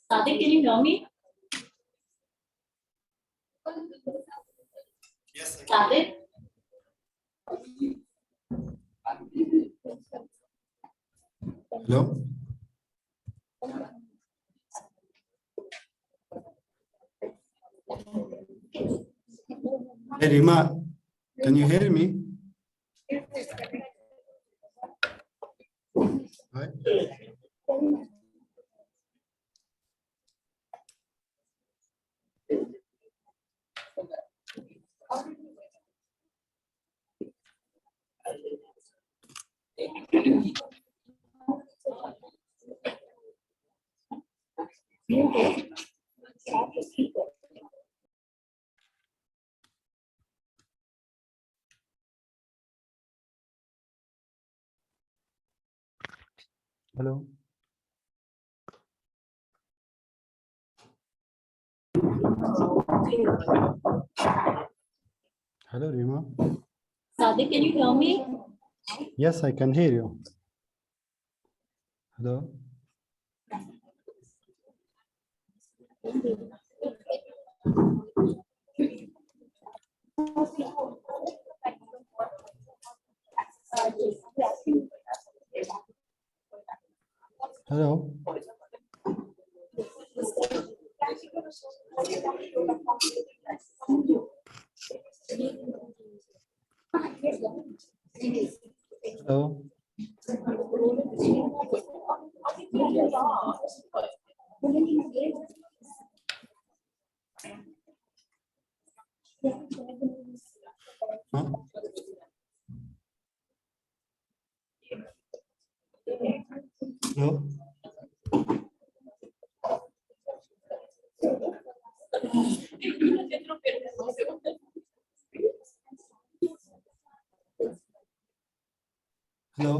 Sadik, can you hear me? Yes. Sadik? Hello. Hey Rima, can you hear me? Hi. Hello. Hello, Rima. Sadik, can you hear me? Yes, I can hear you. Hello. Hello. Hello. Huh? Hello. Hello.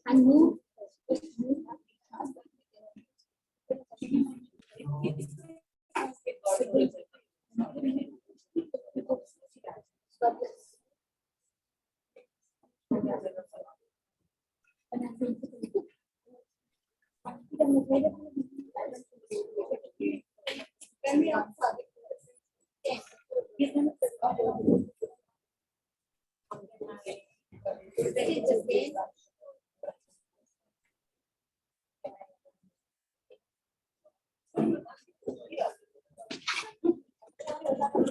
And move.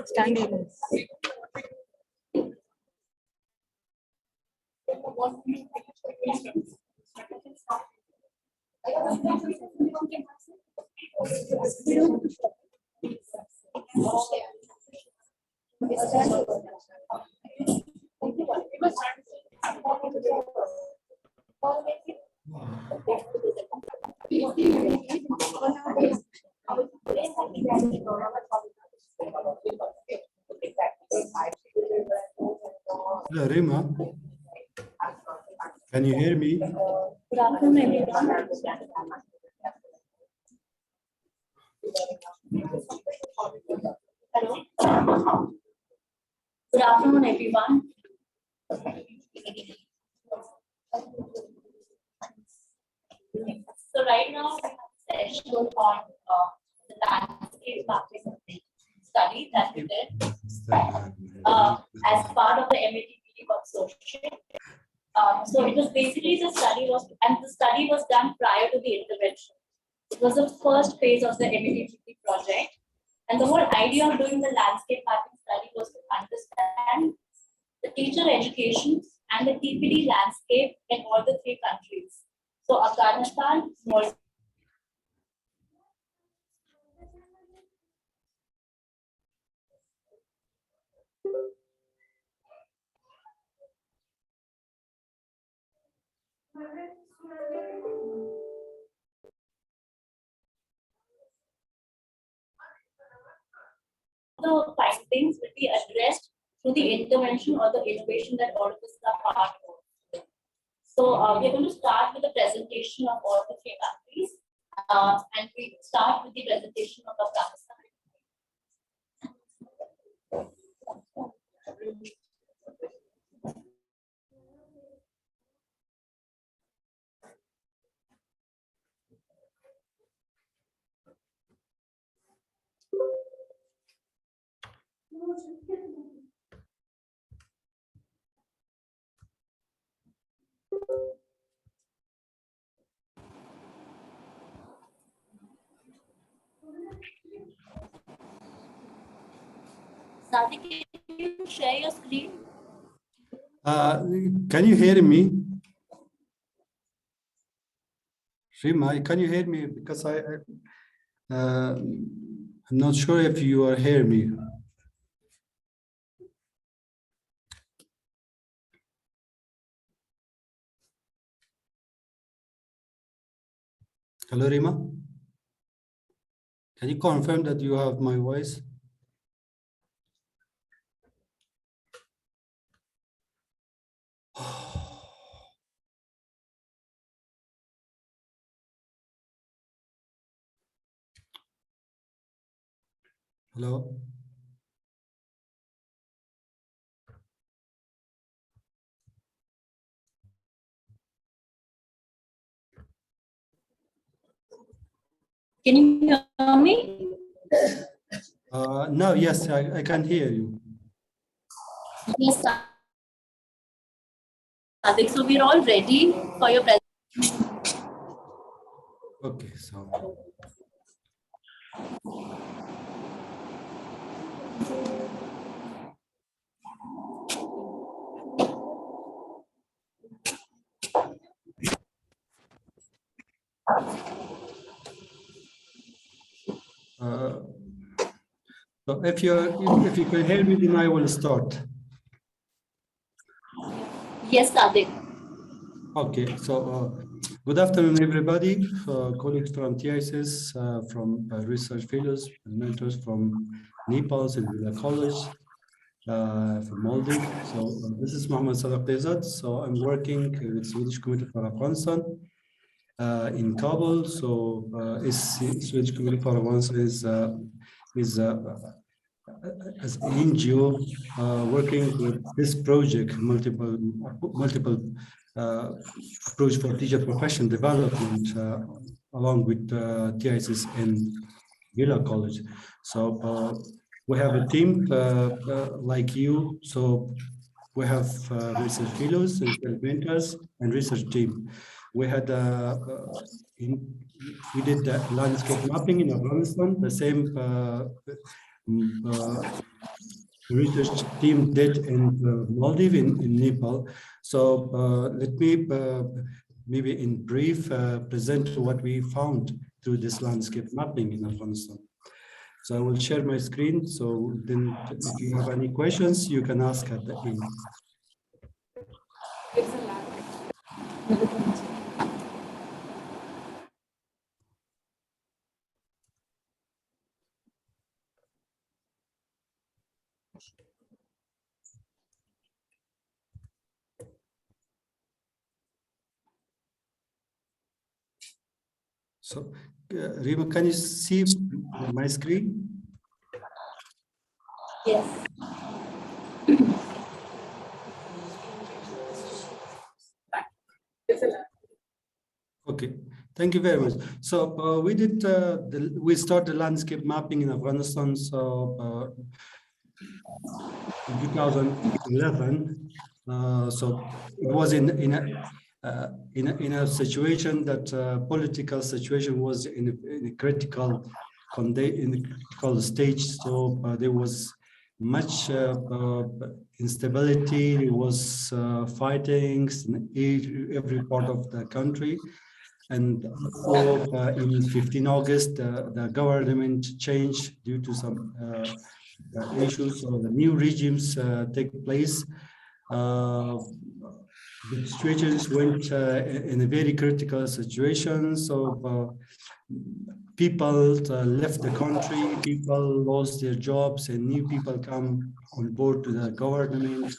Standing. Hello, Rima. Can you hear me? Good afternoon, everyone. Hello. Good afternoon, everyone. So right now, session on the landscape mapping study that we did as part of the MATPD consortium. So it was basically the study was done prior to the intervention. It was the first phase of the METPP project. And the whole idea of doing the landscape mapping study was to understand the teacher education and the TPD landscape in all the three countries. So Afghanistan, Maldives, the findings will be addressed through the intervention or the innovation that all of us are part of. So we're going to start with the presentation of all the three countries. And we start with the presentation of Afghanistan. Sadiq, can you share your screen? Can you hear me? Rima, can you hear me? Because I'm not sure if you are hearing me. Hello, Rima. Can you confirm that you have my voice? Hello? Can you hear me? No, yes, I can hear you. Yes, Sadiq. So we're all ready for your presentation. Okay, so. So if you can hear me, then I will start. Yes, Sadiq. Okay, so good afternoon, everybody. Colleagues from TISS, from research fellows and mentors from Nepal and Villa College, from Maldives. So this is Mohammed Salah Bezat. So I'm working with Swedish Committee for Afghanistan in Kabul. So Swedish Committee for Afghanistan is as an NGO working with this project, multiple approach for teacher profession development, along with TISS and Villa College. So we have a team like you. So we have research fellows and mentors and research team. We had we did the landscape mapping in Afghanistan, the same research team did in Maldives, in Nepal. So let me maybe in brief present what we found through this landscape mapping in Afghanistan. So I will share my screen. So then if you have any questions, you can ask at the end. So, Rima, can you see my screen? Yes. Okay, thank you very much. So we did we started landscape mapping in Afghanistan. So in 2011. So it was in a situation that political situation was in a critical stage. So there was much instability. There was fightings in every part of the country. And also in 15 August, the government changed due to some issues. So the new regimes take place. The situations went in a very critical situation. So people left the country, people lost their jobs, and new people come on board to the government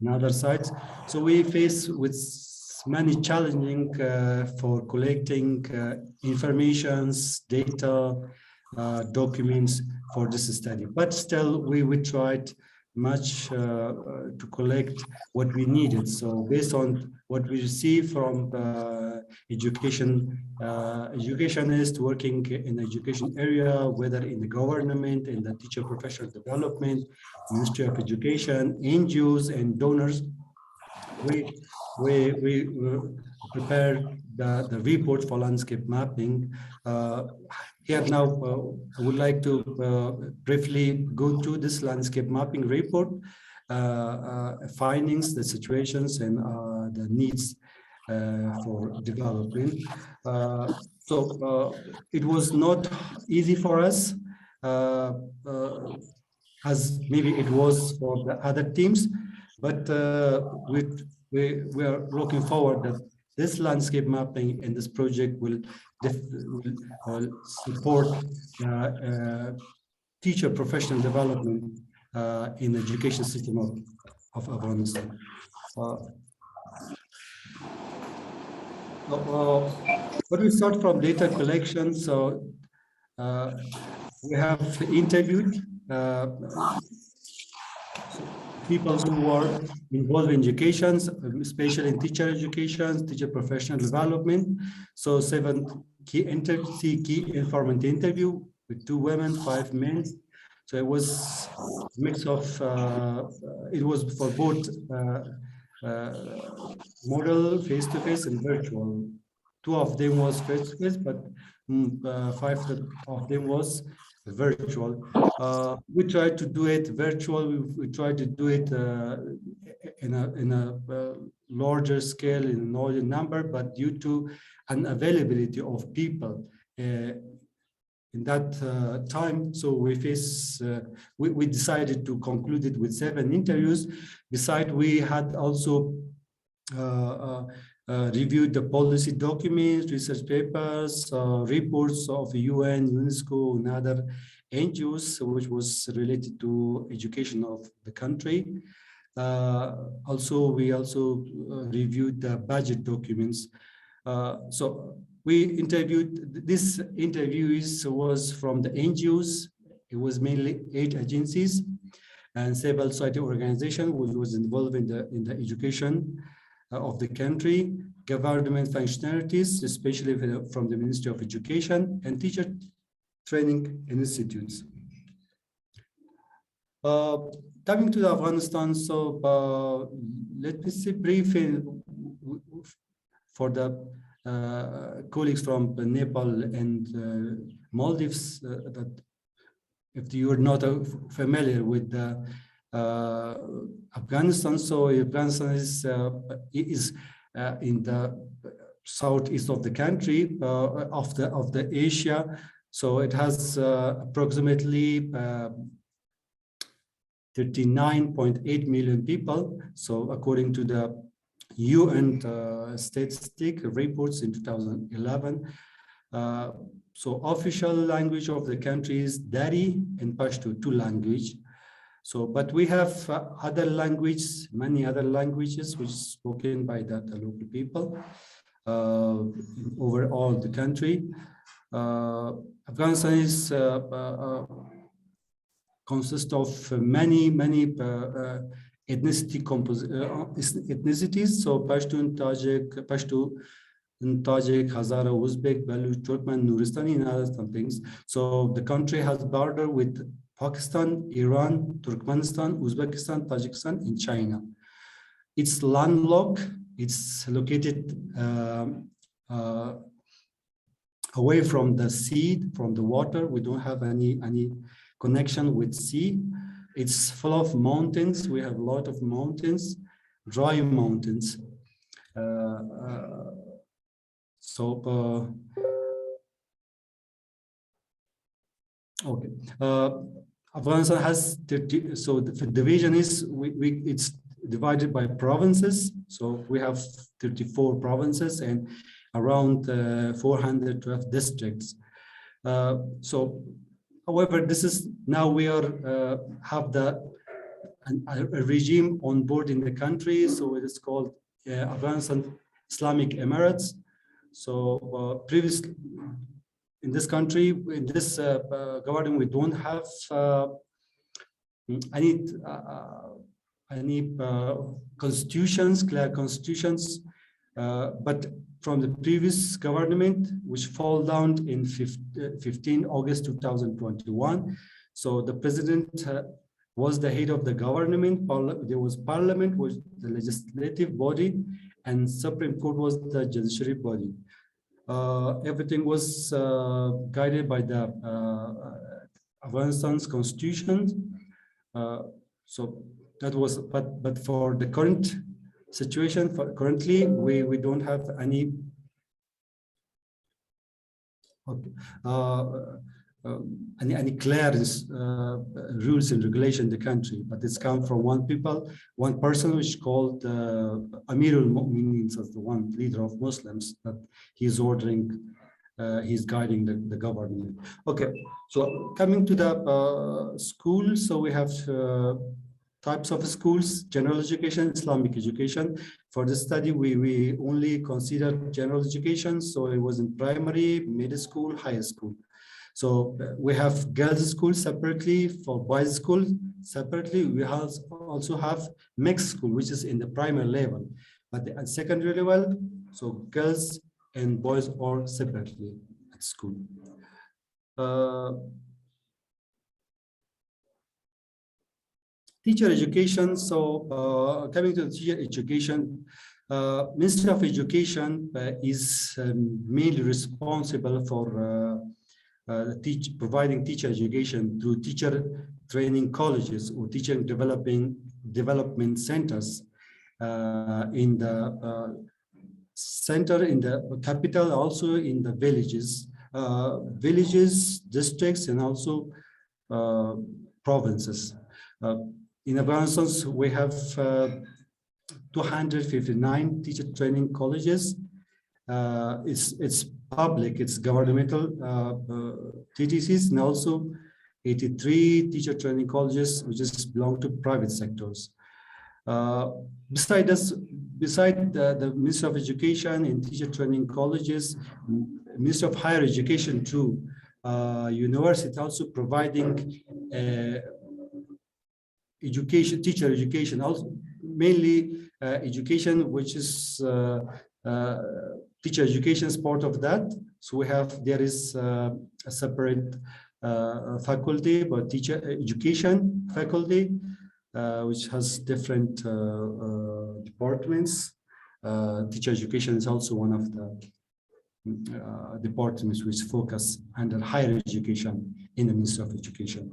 and other sides. So we face with many challenging for collecting informations, data, documents for this study. But still, we tried much to collect what we needed. So based on what we receive from educationists working in the education area, whether in the government, in the teacher professional development, Ministry of Education, NGOs and donors, we prepare the report for landscape mapping. Here now, I would like to briefly go through this landscape mapping report, findings, the situations, and the needs for development. So it was not easy for us, as maybe it was for the other teams, but we are looking forward that this landscape mapping and this project will support teacher professional development in the education system of Afghanistan. But we start from data collection. So we have interviewed people who are involved in education, especially in teacher education, teacher professional development. So 7 key informant interview with 2 women, 5 men. So it was a mix of, it was for both model, face-to-face and virtual. 2 of them was face-to-face, but 5 of them was virtual. We tried to do it virtual. We tried to do it in a larger scale, in a larger number, but due to unavailability of people in that time, so we decided to conclude it with 7 interviews. Besides, we had also reviewed the policy documents, research papers, reports of UN, UNESCO, and other NGOs, which was related to education of the country. We also reviewed the budget documents. So we interviewed, this interviewees was from the NGOs. It was mainly 8 agencies and civil society organization which was involved in the education of the country, government functionalities, especially from the Ministry of Education, and teacher training institutes. Coming to Afghanistan, so let me say briefly for the colleagues from Nepal and Maldives, that if you are not familiar with the Afghanistan, so Afghanistan is in the southeast of the country, of the Asia. So it has approximately 39.8 million people. So according to the UN statistic reports in 2011, so official language of the country is Dari and Pashto, 2 languages. So, but we have other languages, many other languages which is spoken by the local people over all the country. Afghanistan is consists of many ethnicities. So Pashtun, Tajik, Hazara, Uzbek, Baluch, Turkmen, Nuristani, and other some things. So the country has border with Pakistan, Iran, Turkmenistan, Uzbekistan, Tajikistan, and China. It's landlocked it's located away from the sea, from the water. We don't have any connection with sea. It's full of mountains. We have a lot of mountains, dry mountains. Okay. Afghanistan has 30, so the division is it's divided by provinces. So we have 34 provinces and around 412 districts. However, this is now we are have a regime on board in the country. So it is called Afghanistan Islamic Emirates. So previously, in this country, in this government, we don't have any constitutions, clear constitutions, but from the previous government, which fall down in 15 August 2021. So the president was the head of the government. There was parliament, was the legislative body, and Supreme Court was the judiciary body. Everything was guided by the Afghanistan's constitution. So that was, but for the current situation, currently we don't have any any clear rules and regulation in the country, but it's come from one person, which is called Amirul Mu'minin, as the one leader of Muslims, that he's ordering, he's guiding the government. Okay, so coming to the schools, so we have types of schools: general education, Islamic education. For the study, we only considered general education, so it was in primary, middle school, high school. So we have girls' school separately, for boys' school separately. We also have mixed school, which is in the primary level, but at secondary level, so girls and boys are separately at school. Teacher education. So coming to the teacher education, Ministry of Education is mainly responsible for providing teacher education through teacher training colleges or teacher development centers in the center, in the capital, also in the villages, districts, and also provinces. In Afghanistan, we have 259 teacher training colleges. It's public, it's governmental TTCs, and also 83 teacher training colleges, which belong to private sectors. Beside the Ministry of Education and teacher training colleges, Ministry of Higher Education too, university also providing education, teacher education, also mainly education, which is teacher education is part of that. So there is a separate faculty, but teacher education faculty, which has different departments. Teacher education is also one of the departments which focus under higher education in the Ministry of Education.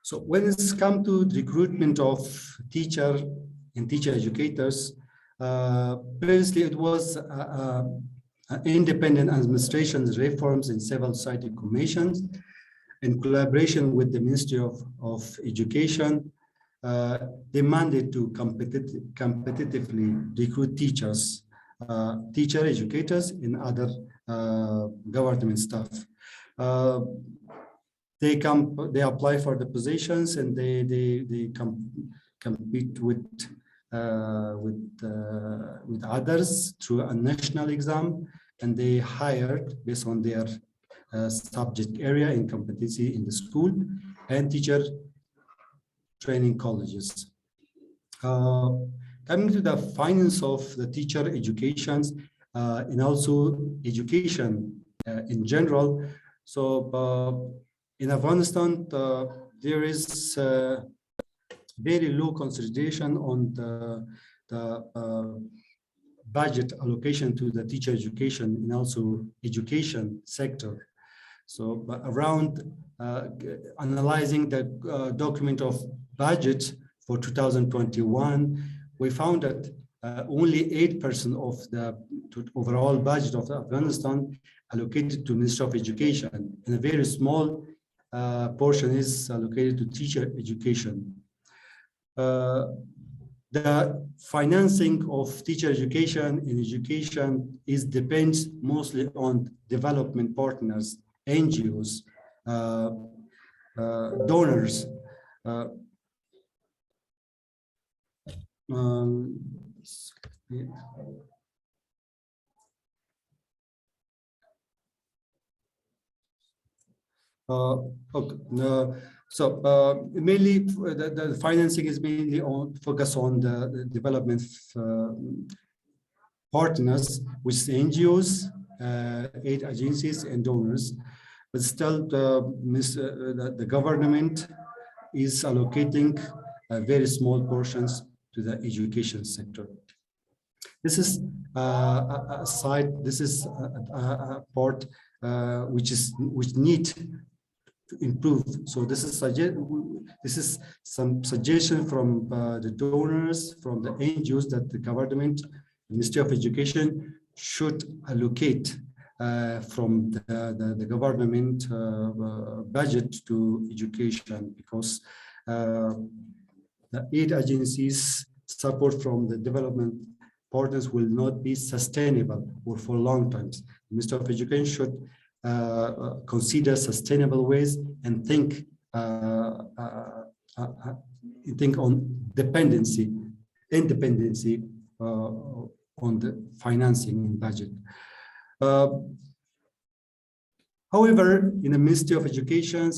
So when it's come to the recruitment of teacher and teacher educators, previously it was independent administration reforms in civil society commissions in collaboration with the Ministry of Education, demanded to competitively recruit teachers, teacher educators, and other government staff. They apply for the positions, and they compete with others through a national exam, and they hired based on their subject area and competency in the school and teacher training colleges. Coming to the finance of the teacher educations and also education in general. So in Afghanistan, there is very low consideration on the budget allocation to the teacher education and also education sector. So around analyzing the document of budget for 2021, we found that only 8% of the overall budget of Afghanistan allocated to Ministry of Education, and a very small portion is allocated to teacher education. The financing of teacher education and education depends mostly on development partners, NGOs, donors. Okay. Mainly the financing is mainly focused on the development partners, which is NGOs, aid agencies, and donors. But still, the government is allocating very small portions to the education sector. This is a side. This is a part which need to improve. So this is some suggestion from the donors, from the NGOs, that the government, the Ministry of Education, should allocate from the government budget to education, because the aid agencies support from the development partners will not be sustainable or for long times. The Ministry of Education should consider sustainable ways and think on independency on the financing and budget. However, in the Ministry of Education,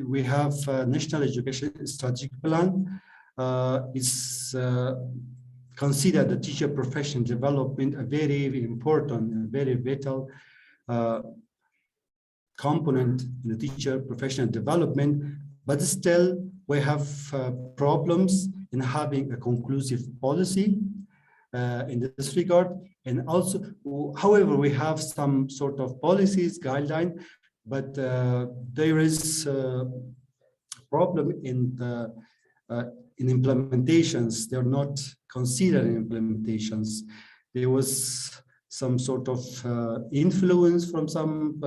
we have National Education Strategic Plan. It's considered the teacher profession development a very important and very vital component in the teacher professional development, but still we have problems in having a conclusive policy in this regard. And also, however, we have some sort of policies, guideline, but there is a problem in the in implementations. They're not considered in implementations. There was some sort of influence from some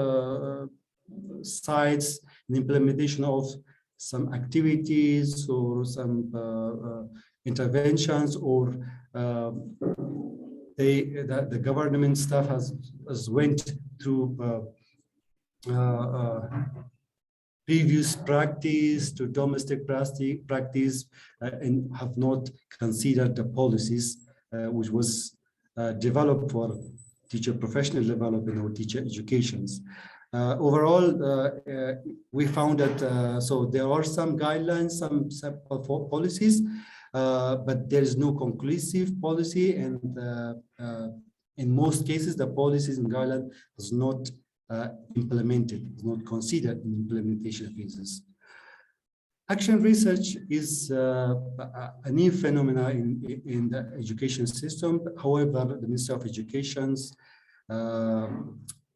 sides in implementation of some activities or some interventions, or the government staff has went through previous practice to domestic practice and have not considered the policies which was developed for teacher professional development or teacher educations. Overall, we found that so there are some guidelines, some policies, but there is no conclusive policy, and in most cases, the policies and guidelines is not implemented, is not considered in implementation phases. Action research is a new phenomenon in the education system. However, the Ministry of Education's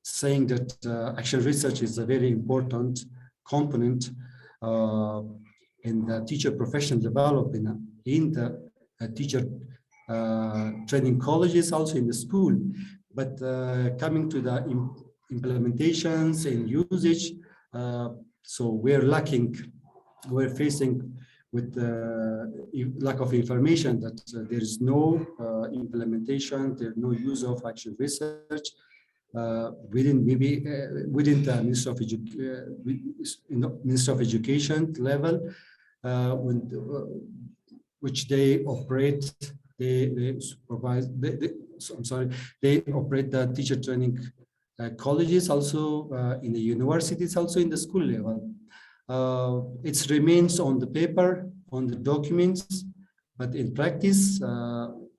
saying that action research is a very important component in the teacher professional development in the teacher training colleges, also in the school. But coming to the implementations and usage, so we're lacking. We're facing with lack of information that there is no implementation, there's no use of action research within the Ministry of Education level, which they operate. They supervise. They operate the teacher training colleges, also in the universities, also in the school level. It remains on the paper, on the documents, but in practice,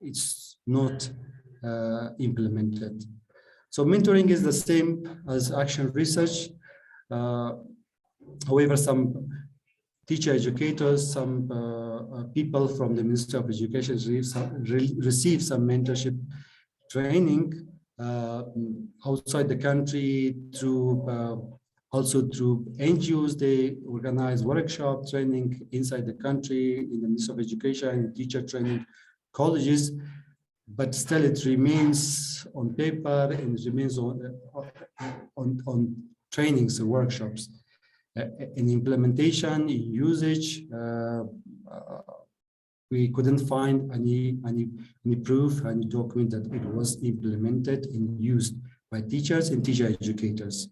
it's not implemented. So mentoring is the same as action research. However, some teacher educators, some people from the Ministry of Education receive some mentorship training outside the country through also through NGOs. They organize workshop training inside the country in the Ministry of Education, teacher training colleges, but still it remains on paper and it remains on trainings or workshops. In implementation, in usage, we couldn't find any proof, any document that it was implemented and used by teachers and teacher educators.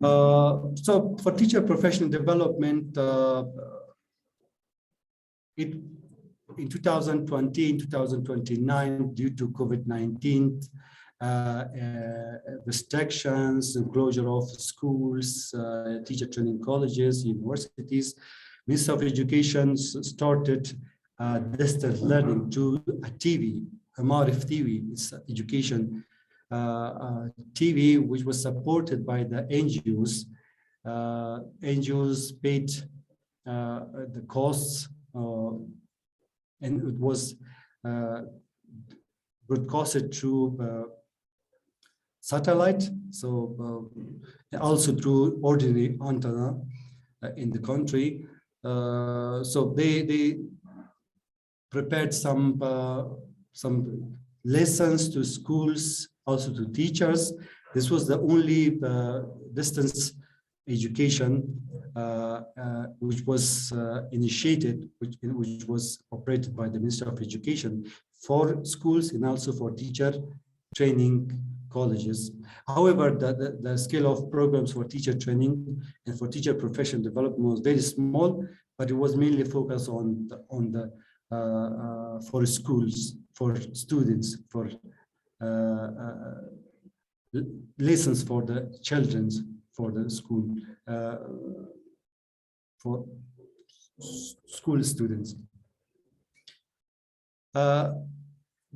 So for teacher professional development, in 2020, in 2029, due to COVID-19 restrictions and closure of schools, teacher training colleges, universities, Ministry of Education started distance learning to a TV, a Marif TV, it's education TV, which was supported by the NGOs. NGOs paid the costs, and it was broadcasted through satellite, so also through ordinary antenna in the country. So they prepared some lessons to schools, also to teachers. This was the only distance education which was initiated, which was operated by the Ministry of Education for schools and also for teacher training colleges. However, the scale of programs for teacher training and for teacher professional development was very small, but it was mainly focused on the for schools, for students, for lessons for the children, for the school, for school students.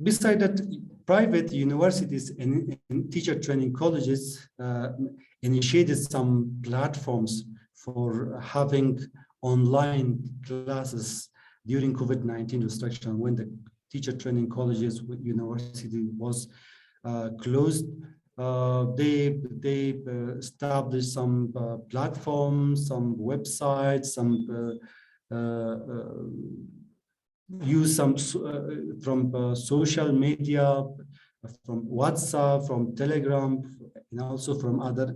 Besides that, private universities and teacher training colleges initiated some platforms for having online classes during COVID-19 restriction, when the teacher training colleges university was closed. They established some platforms, some websites, some use some from social media, from WhatsApp, from Telegram, and also from other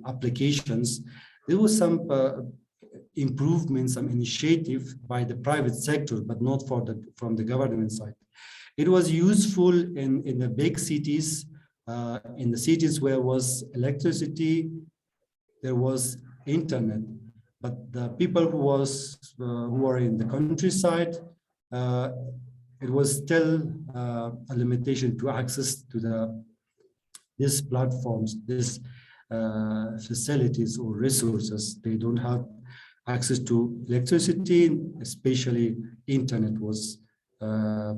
applications. There was some improvements, some initiative by the private sector, but not from the government side. It was useful in the big cities, in the cities where was electricity, there was internet. But the people who were in the countryside, it was still a limitation to access to these platforms, these facilities or resources. They don't have access to electricity, especially internet was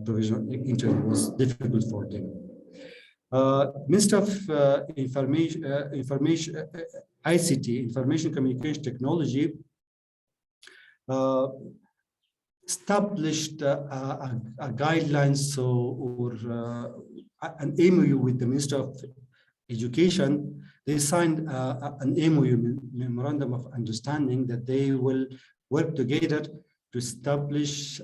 provision. Internet was difficult for them. Ministry of ICT, Information Communication Technology, established a guidelines or an MOU with the Ministry of Education. They signed an MOU, Memorandum of Understanding, that they will work together to establish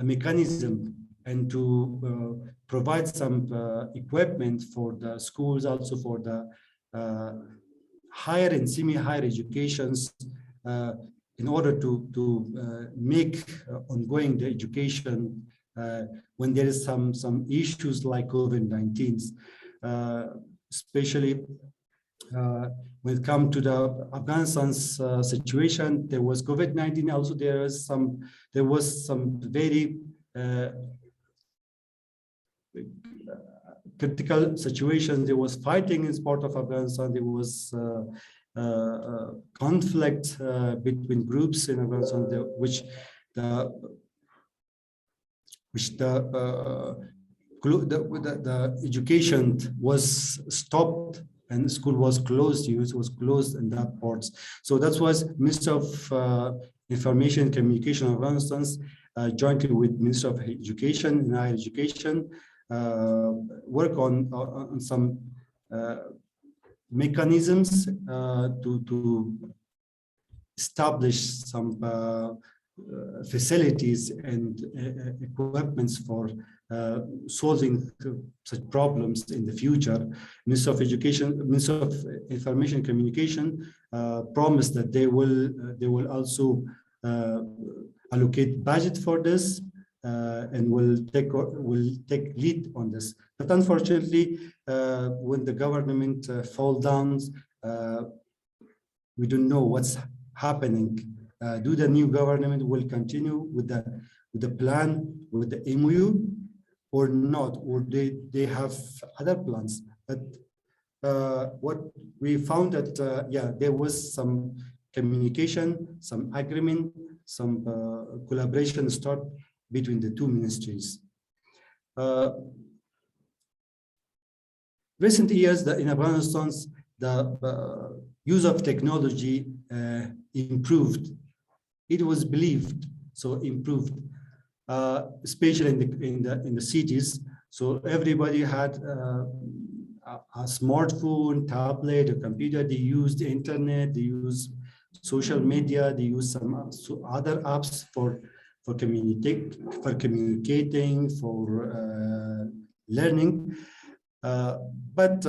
a mechanism and to provide some equipment for the schools, also for the higher and semi-higher educations, in order to make ongoing the education when there is some issues like COVID-19, especially when it comes to the Afghanistan's situation. There was COVID-19. Also, there was some very critical situations. There was fighting in part of Afghanistan. There was conflict between groups in Afghanistan, which the education was stopped and school was closed, youth was closed in that parts. So that was Minister of Information and Communication of Afghanistan, jointly with Minister of Education and Higher Education, work on some mechanisms to establish some facilities and equipments for solving such problems in the future. Minister of Education, Minister of Information and Communication promised that they will also allocate budget for this and will take lead on this. But unfortunately, when the government falls down, we don't know what's happening. Do the new government will continue with the plan, with the MOU, or not, or they have other plans? But what we found that yeah, there was some communication, some agreement, some collaboration start between the two ministries. Recent years, in Afghanistan, the use of technology improved. It was believed, so improved, especially in the cities. So everybody had a smartphone, tablet, a computer. They used the internet. They use social media. They use some other apps for communicating, for learning. But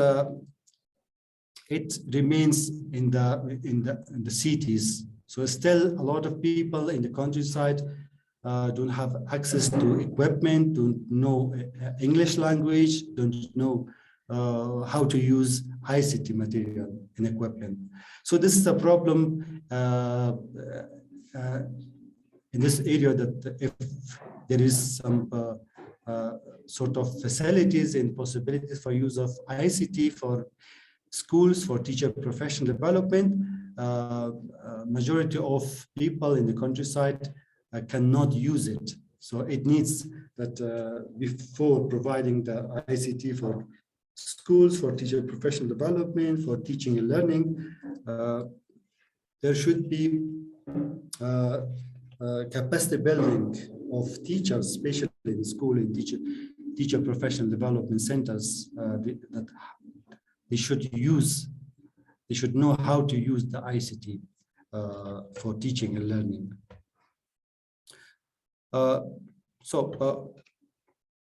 it remains in the cities. So still a lot of people in the countryside don't have access to equipment, don't know English language, don't know how to use ICT material and equipment. So this is a problem in this area, that if there is some sort of facilities and possibilities for use of ICT for schools, for teacher professional development, majority of people in the countryside cannot use it. So it needs that before providing the ICT for schools, for teacher professional development, for teaching and learning, there should be capacity building of teachers, especially in school and teacher professional development centers, that they should know how to use the ICT for teaching and learning.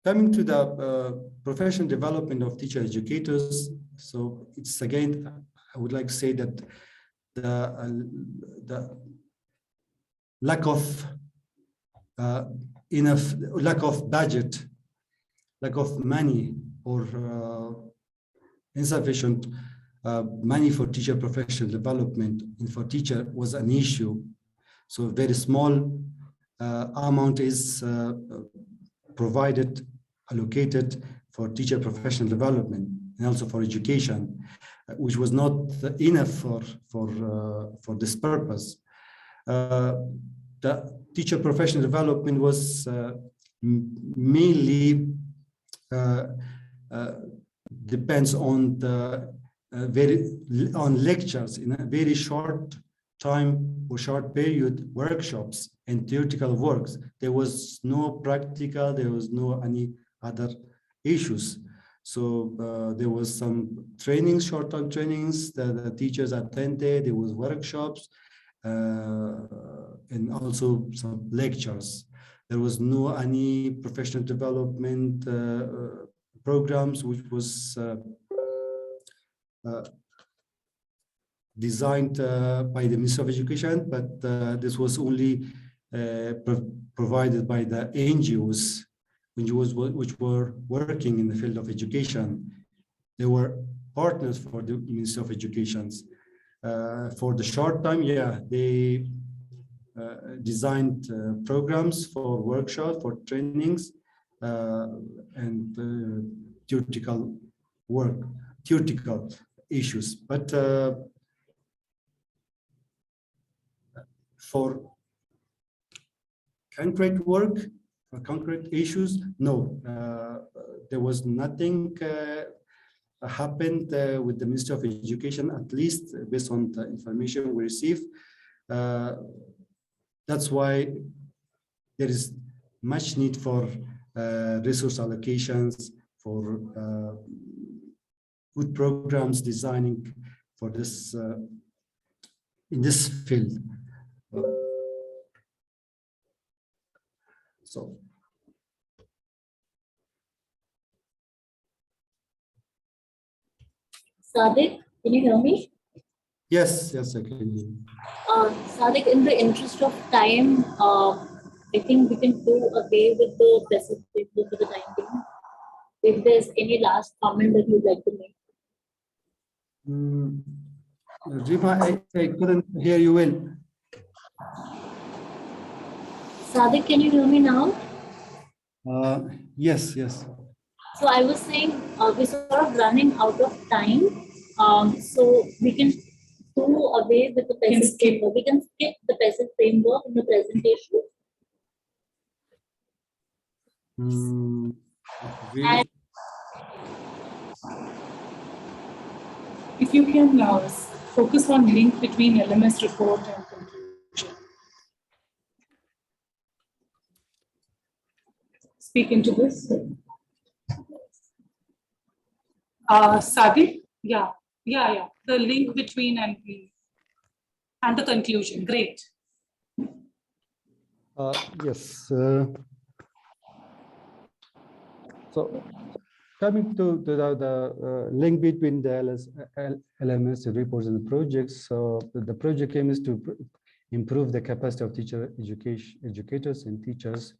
Coming to the professional development of teacher educators, so it's again, I would like to say that the lack of lack of budget, lack of money, or insufficient money for teacher professional development and for teacher was an issue. So very small amount is provided, allocated for teacher professional development and also for education, which was not enough for this purpose. The teacher professional development was mainly depends on the on lectures in a very short time or short period, workshops and theoretical works. There was no practical, there was no any other issues. So there was some trainings, short-term trainings that the teachers attended. There was workshops and also some lectures. There was no any professional development programs, which was designed by the Ministry of Education, but this was only provided by the NGOs, which were working in the field of education. They were partners for the Ministry of Education. For the short time, yeah, they designed programs for workshops, for trainings, and theoretical work, theoretical issues. But for concrete work, for concrete issues, no, there was nothing happened with the Ministry of Education, at least based on the information we receive. That's why there is much need for resource allocations, for good programs designing for this in this field. So. Sadiq, can you hear me? Yes, yes, I can hear you. Sadiq, in the interest of time, I think we can do away with the basic paper for the time being. If there's any last comment that you'd like to make. Rima, I couldn't hear you well. Sadiq, can you hear me now? Yes, yes. So I was saying we're sort of running out of time. So we can do away with the basic framework. We can skip the basic framework in the presentation. Really? If you can focus on link between LMS report and conclusion. Speak into this. Sadiq? Yeah. The link between and the conclusion. Great. Yes. So coming to the link between the LMS reports and projects. So the project aim is to improve the capacity of educators and teachers.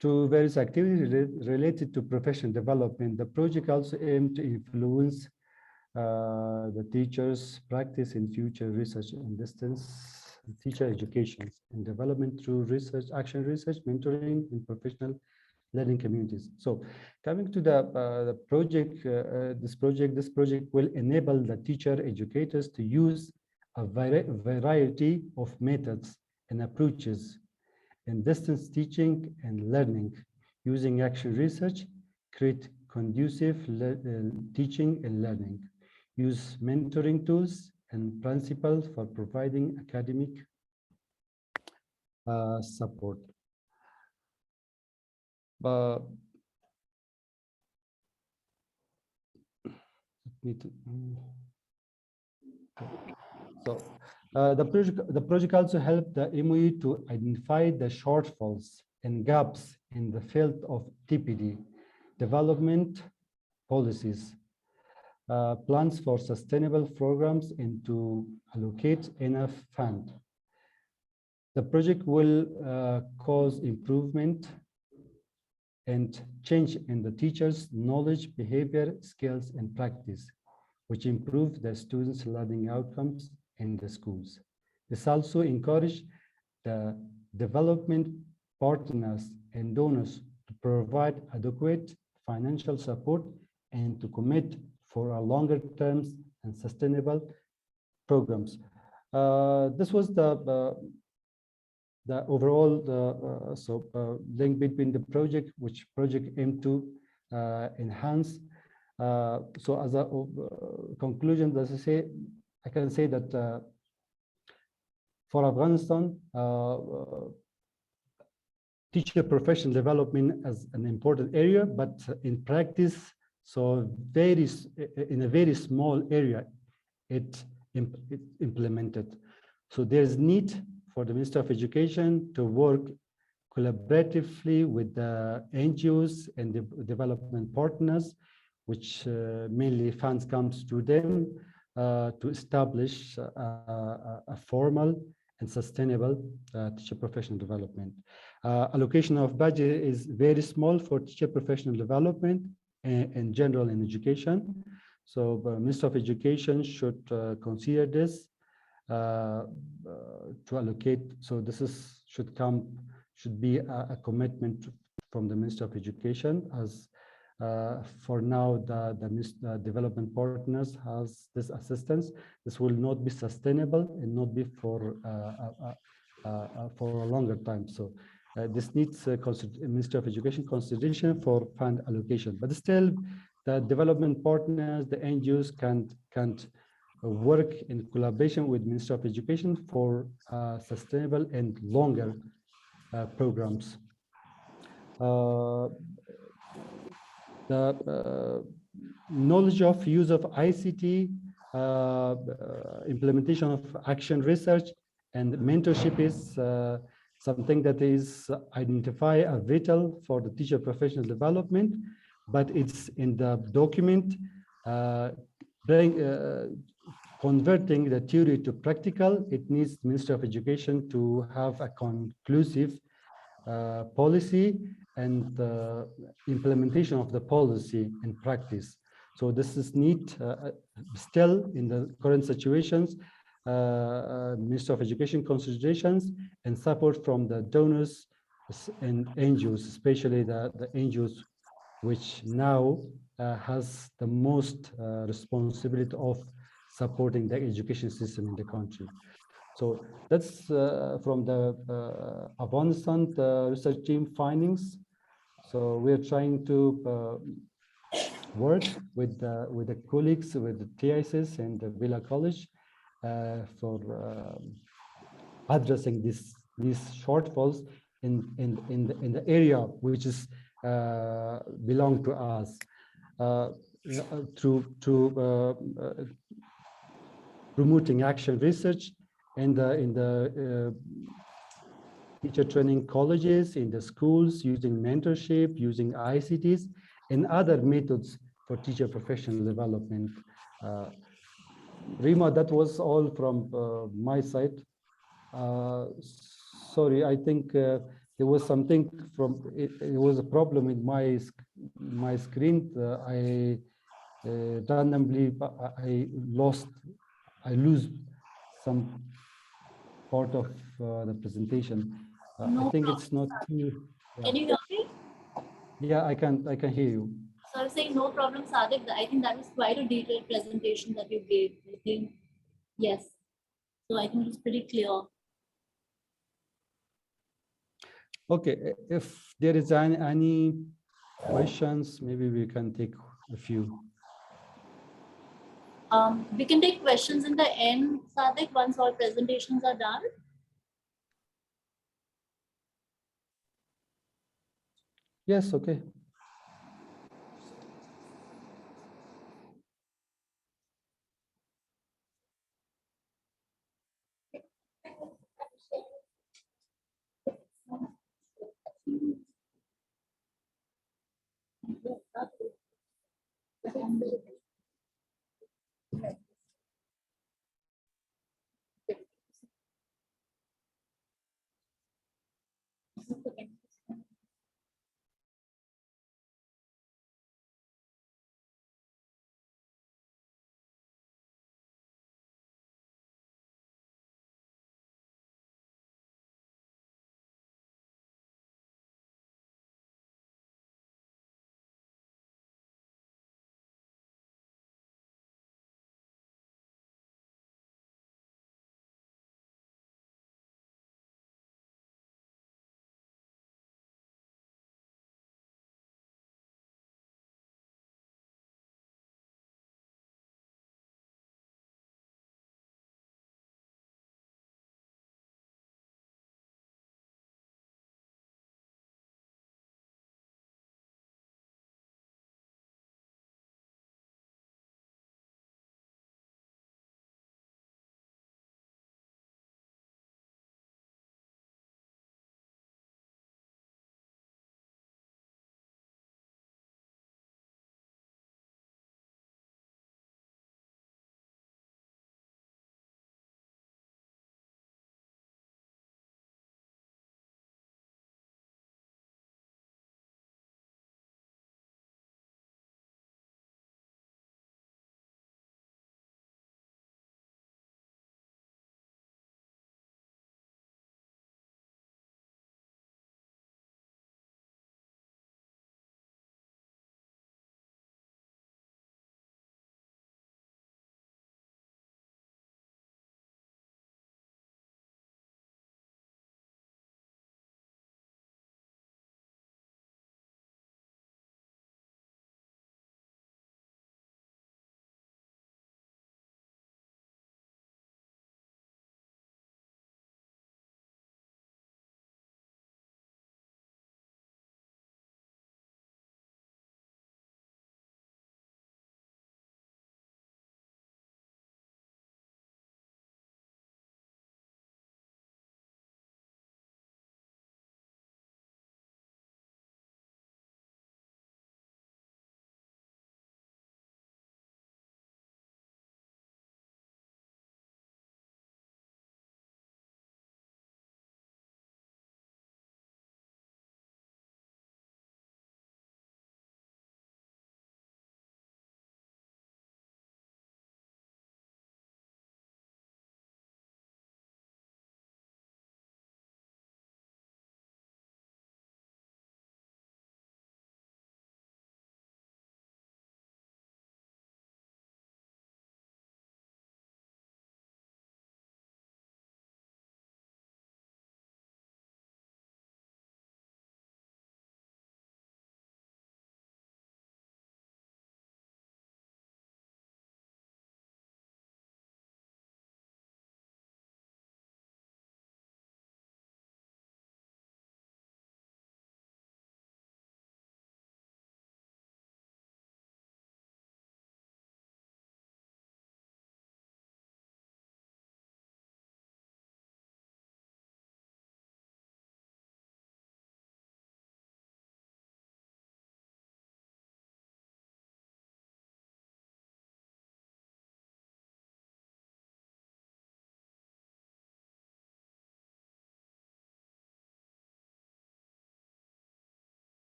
To various activities related to professional development. The project also aimed to influence the teachers' practice in future research and distance teacher education and development through research, action research, mentoring, and professional learning communities. So coming to the project, this project will enable the teacher educators to use a variety of methods and approaches in distance teaching and learning, using action research, create conducive teaching and learning, use mentoring tools and principles for providing academic support. The project also helped the MOE to identify the shortfalls and gaps in the field of TPD development policies, plans for sustainable programs, and to allocate enough fund. The project will cause improvement and change in the teachers' knowledge, behavior, skills, and practice, which improve the students' learning outcomes in the schools. This also encourage the development partners and donors to provide adequate financial support and to commit for a longer terms and sustainable programs. This was the overall link between the project, which project aimed to enhance. So as a conclusion, as I say, I can say that for Afghanistan, teacher professional development as an important area, but in practice, so in a very small area, it implemented. So there's need for the Ministry of Education to work collaboratively with the NGOs and the development partners, which mainly funds comes to them to establish a formal and sustainable teacher professional development. Allocation of budget is very small for teacher professional development in general in education. So the Ministry of Education should consider this to allocate. So this should be a commitment from the Ministry of Education, as for now the development partners has this assistance. This will not be sustainable and not be for a longer time. So This needs Ministry of Education consideration for fund allocation, but still the development partners, the NGOs can't work in collaboration with Ministry of Education for sustainable and longer programs. The knowledge of use of ICT, implementation of action research, and mentorship is something that is identified as vital for the teacher professional development, but it's in the document converting the theory to practical. It needs Ministry of Education to have a conclusive policy and implementation of the policy in practice. So this is need still in the current situations, Ministry of Education considerations and support from the donors and NGOs, especially the NGOs which now has the most responsibility of supporting the education system in the country. So that's from the Afghanistan research team findings. So we're trying to work with the colleagues, with the TISs and the Villa College for addressing these shortfalls in the area which is belong to us through promoting action research and in the teacher training colleges, in the schools, using mentorship, using ICTs, and other methods for teacher professional development. Rima, that was all from my side. Sorry, I think there was something from, it was a problem with my screen. I randomly, I lose some part of the presentation. No I think problem. it's not too. Can you hear me? Yeah, I can hear you. So I was saying no problem, Sadik. I think that was quite a detailed presentation that you gave. I think, yes. So I think it's pretty clear. Okay, if there is any questions, maybe we can take a few. We can take questions in the end, Sadik, once all presentations are done. Yes, okay.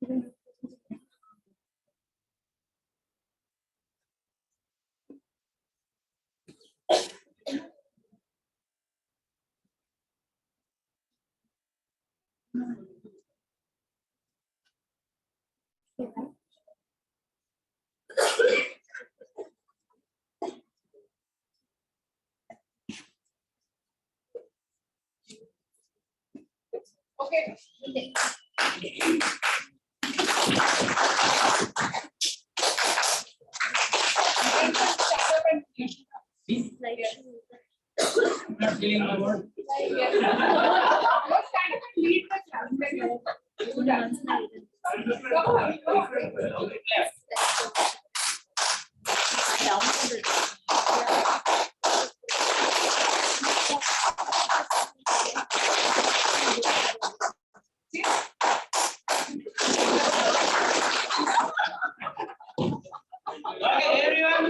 Okay. Not feeling the word. Lead the class. Okay, everyone.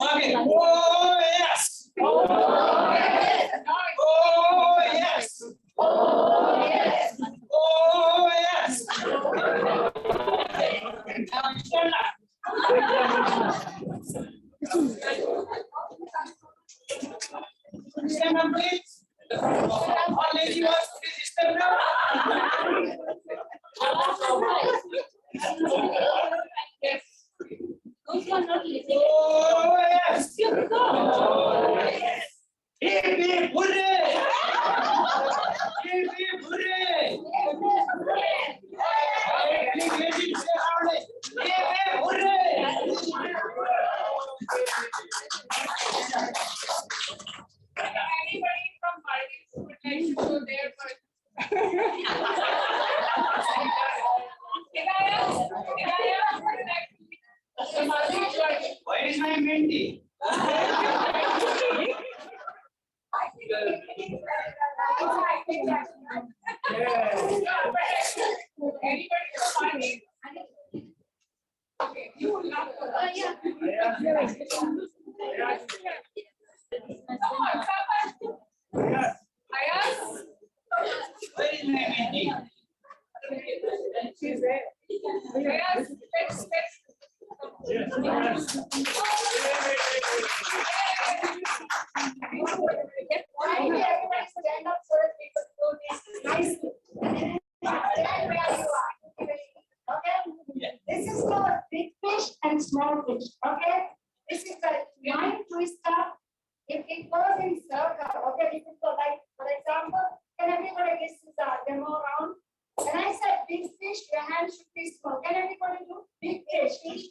Okay. Oh yes. Oh yes. Oh yes. Oh yes. Oh yes. Stand up. Stand up, please. All lady wants to please stand up. Yes. Those who are not listening. Oh yes. Oh yes. Hip hip hooray! Hip hip hooray! Any lady say hooray! Hip hip hooray! Anybody from Maldives would like to go there first? Where is my Mendy? Anybody from Maldives? Okay, you will not go. Ayaz? Where is my Mendy? She's there. Ayaz, let's. Everybody stand up so that we could do this nicely. Okay? This is called big fish and small fish. Okay? This is the mind twister. If it goes in circle, okay, this is like, for example, can everybody this is a demo round? When I said big fish, your hand should be small. Can everybody do big fish? Say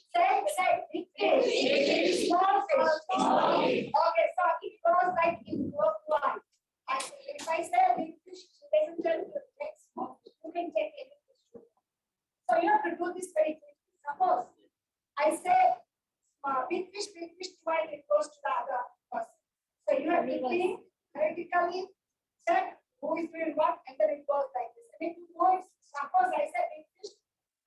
big fish. Small fish. Okay, so it goes like in clockwise. If I say big fish, it doesn't tell you next small fish. You can take any fish. So you have to do this very quickly. Suppose I say big fish, while it goes to the other person. So you have to think critically, check who is doing what, and then it goes like this. And if you go, suppose I said big fish,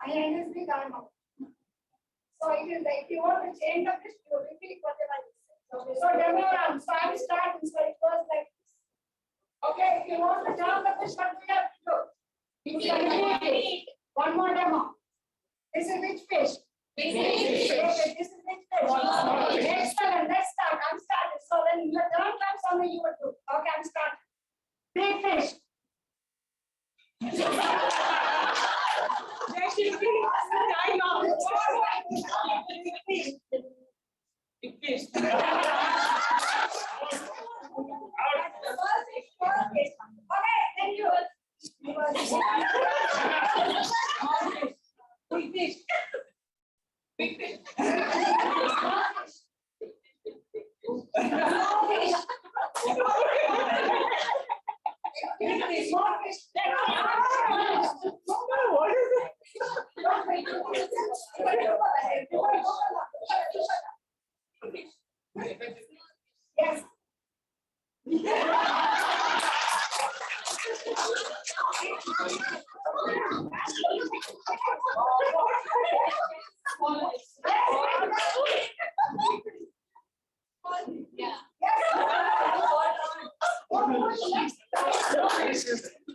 my hand is big, arm out. So it is like if you want to change the fish, you repeat whatever you say. So demo round. So I'm starting, so it goes like this. Okay, if you want to jump the fish, what do you have to do? You can repeat. One more demo. This is which fish? Big fish. Okay, this is which fish? Excellent. Let's start. I'm starting. So when your turn comes, only you will do. Okay, I'm starting. Big fish. Big fish. Okay, then you. Big fish. Big fish. Yes.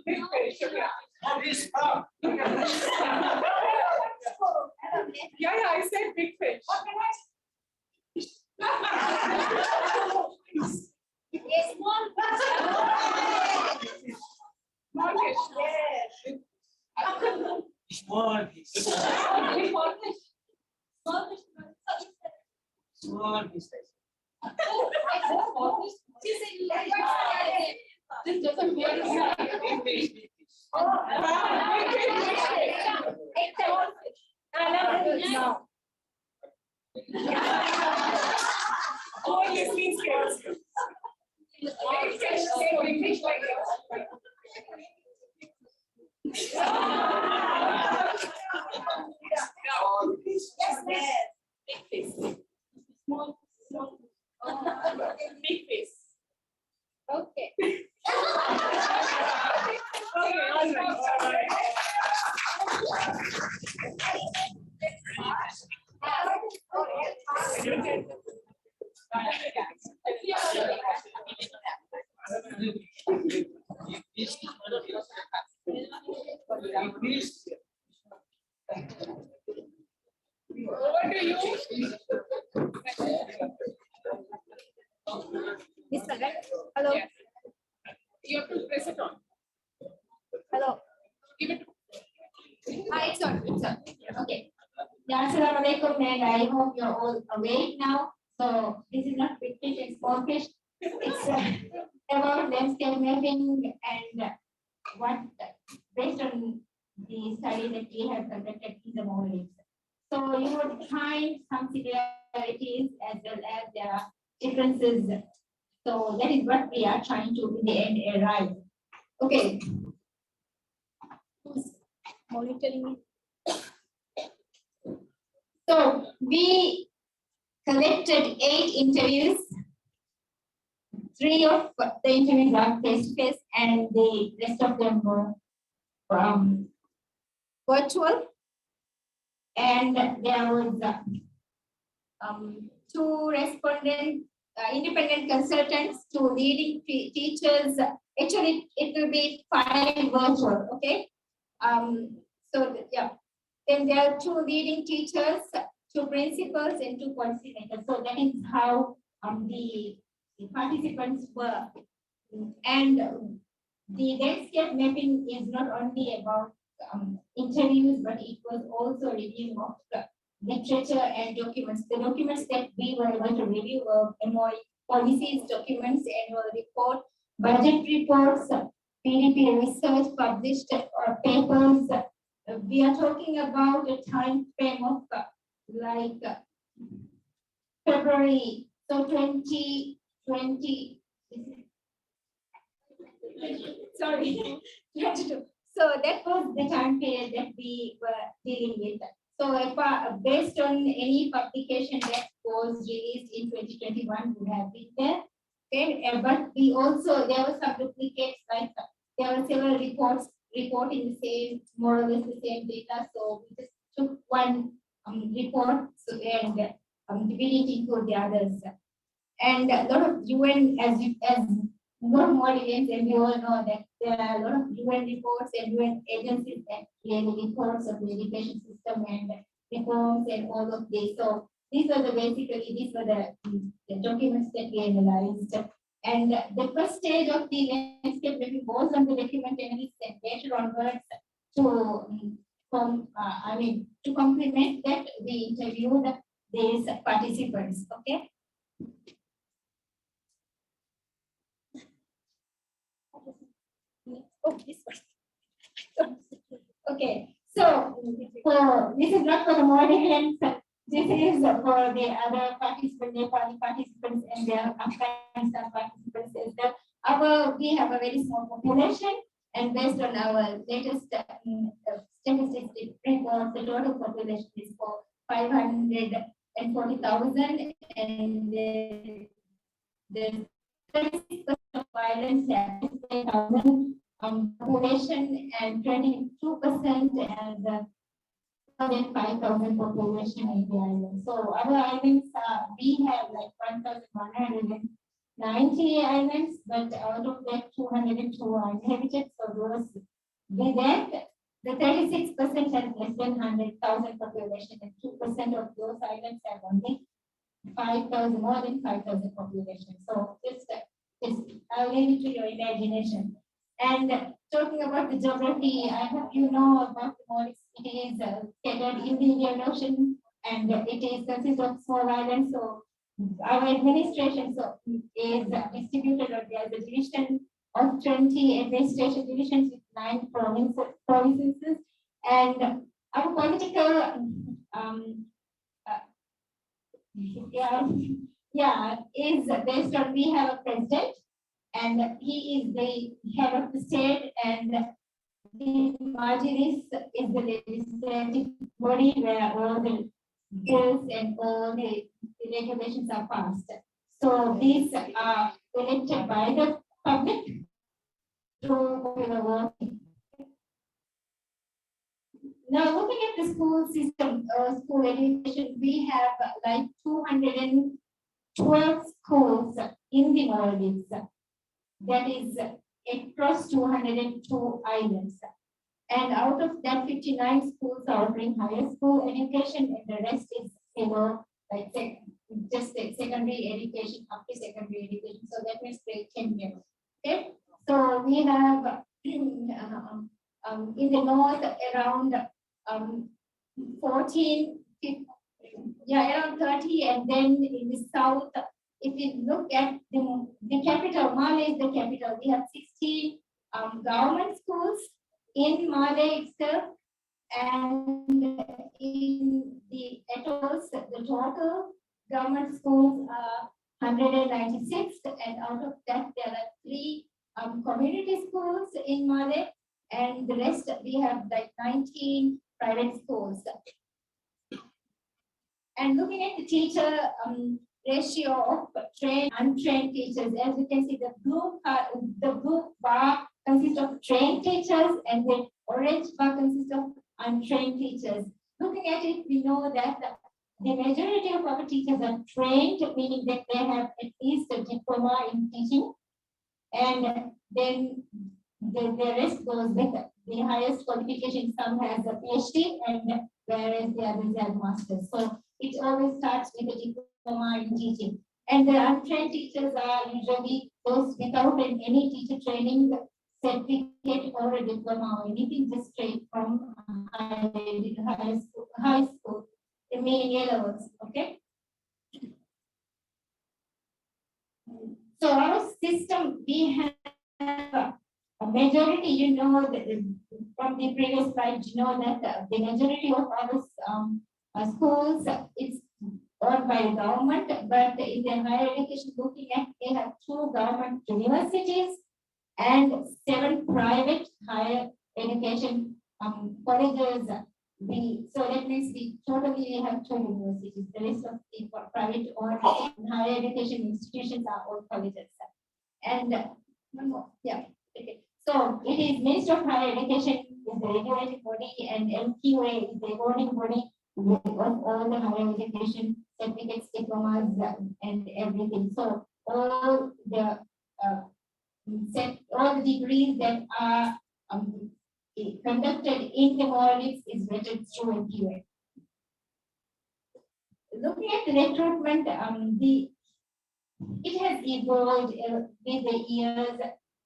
Big fish. Small piece. Small piece. This doesn't Big piece. No. Oh, listening skills. Yes, Big face. Small. Big face. okay. This one, right? Hello. You have to press it on. Hello. Give it. It's on. It's on. Okay. Yeah, Assalamu alaikum, and I hope you're all awake now. So this is not big fish and small fish. It's about landscape mapping and what based on the study that we have conducted in the Maldives. So you would find some similarities as well as there are differences. So that is what we are trying to in the end arrive. Okay. Who's monitoring me? So we collected 8 interviews. 3 of the interviews are face-to-face and the rest of them were virtual. And there was 2 respondents, independent consultants, 2 leading teachers. Actually, it will be 5 virtual, okay? Then there are 2 leading teachers, 2 principals, and 2 policymakers. So that is how the participants were. And the landscape mapping is not only about interviews, but it was also reviewing of the literature and documents. The documents that we were able to review were MOE policies, documents, annual report, budget reports, PDP research, published papers. We are talking about a time frame of February, so 2020. Sorry, 22. So that was the time period that we were dealing with. So based on any publication that was released in 2021 would have been there. Okay, but we also, there were some duplicates, like there were several reports reporting the same, more or less the same data. So we just took one report and we didn't include the others. And a lot of UN, as more Malians, and we all know that there are a lot of UN reports and UN agencies that create reports of the education system and reforms and all of this. So these were the documents that we analyzed. And the first stage of the landscape review was on the document analysis, and later onwards to complement that, we interviewed these participants. Okay. Oh, this one. Okay, so this is not for the Malians. This is for the other participants, Nepali participants, and the Afghanistan participants. We have a very small population, and based on our latest statistics report, the total population is for 540,000, and the 36% of violence is 10,000 population, and 22% as more than 5,000 population in the island. So our islands, we have like 1,190 islands, but out of that 202 are inhabited. So those with that, the 36% has less than 100,000 population, and 2% of those islands have only 5,000, more than 5,000 population. So I'll leave it to your imagination. And talking about the geography, I hope you know about the Maldives. It is scattered in the Indian Ocean, and it is consists of small islands. So our administration is distributed, or there is a division of 20 administration divisions with 9 provinces, and our political uh, yeah, is based on, we have a president, and he is the head of the state, and the Majlis is the legislative body where all the bills and all the regulations are passed. So these are elected by the public through popular voting. Now, looking at the school system, school education, we have like 212 schools in the Maldives. That is across 202 islands. And out of that, 59 schools are offering higher school education, and the rest is below, like just secondary education, up to secondary education. So that means grade 10 years. Okay. So we have in the north around 14, around 30, and then in the south, if you look at the capital, Male is the capital. We have 60 government schools in Male itself, and in the atolls, the total government schools are 196, and out of that there are 3 community schools in Male, and the rest we have like 19 private schools. And looking at the teacher ratio of trained untrained teachers, as you can see, the blue bar consists of trained teachers, and the orange bar consists of untrained teachers. Looking at it, we know that the majority of our teachers are trained, meaning that they have at least a diploma in teaching, and then the rest goes with the highest qualification. Some has a PhD, and whereas the others have masters. So it always starts with a diploma in teaching. And the untrained teachers are usually those without any teacher training certificate or a diploma or anything, just straight from high school, meaning A levels. Okay. So our system, we have a majority, you know, from the previous slide, you know that the majority of our schools is owned by the government, but in the higher education, looking at, they have 2 government universities and 7 private higher education colleges. So that means we totally have 2 universities. The rest of the private or higher education institutions are all colleges. And one more, yeah. Okay. So it is Ministry of Higher Education is the regulating body, and MQA is the awarding body of all the higher education certificates, diplomas, and everything. So all the all the degrees that are conducted in the Maldives is vetted through MQA. Looking at the recruitment, it has evolved with the years,